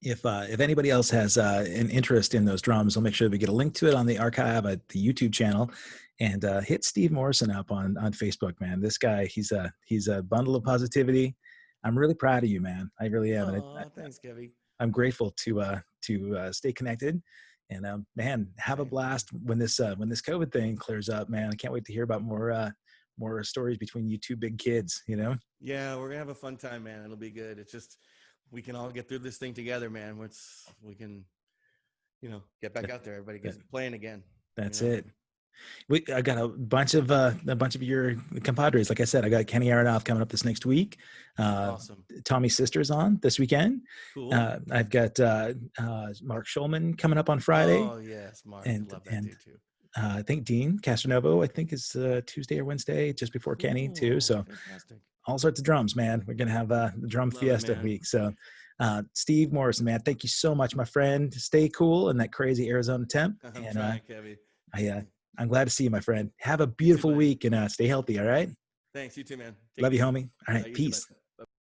If anybody else has an interest in those drums, we'll make sure that we get a link to it on the archive at the YouTube channel, and hit Steve Morrison up on Facebook, man. This guy, he's a bundle of positivity. I'm really proud of you, man. I really am. Thanks, Kevin. I'm grateful to stay connected, and man, have a blast when this COVID thing clears up, man. I can't wait to hear about more more stories between you two big kids, you know? Yeah, we're gonna have a fun time, man. It'll be good. It's just we can all get through this thing together, man. We can, get back That, out there. Everybody that, gets playing again. that's it. I got a bunch of your compadres. Like I said, I got Kenny Aronoff coming up this next week. Awesome. Tommy's sister's on this weekend. Cool. I've got Mark Schulman coming up on Friday, Oh yes, Mark. and Love that dude too. I think Dean Castronovo, I think is Tuesday or Wednesday, just before Kenny too. Cool. So Fantastic. all sorts of drums, man. We're gonna have the drum Love it, fiesta man. week. So Steve Morrison, man, thank you so much, my friend. Stay cool in that crazy Arizona temp. I'm And trying, Kevin. I'm glad to see you, my friend. Have a You too, beautiful buddy. week and stay healthy. All right. Thanks. You too, man. Take Love it you, easy. homie. All right. You too, Peace. bud.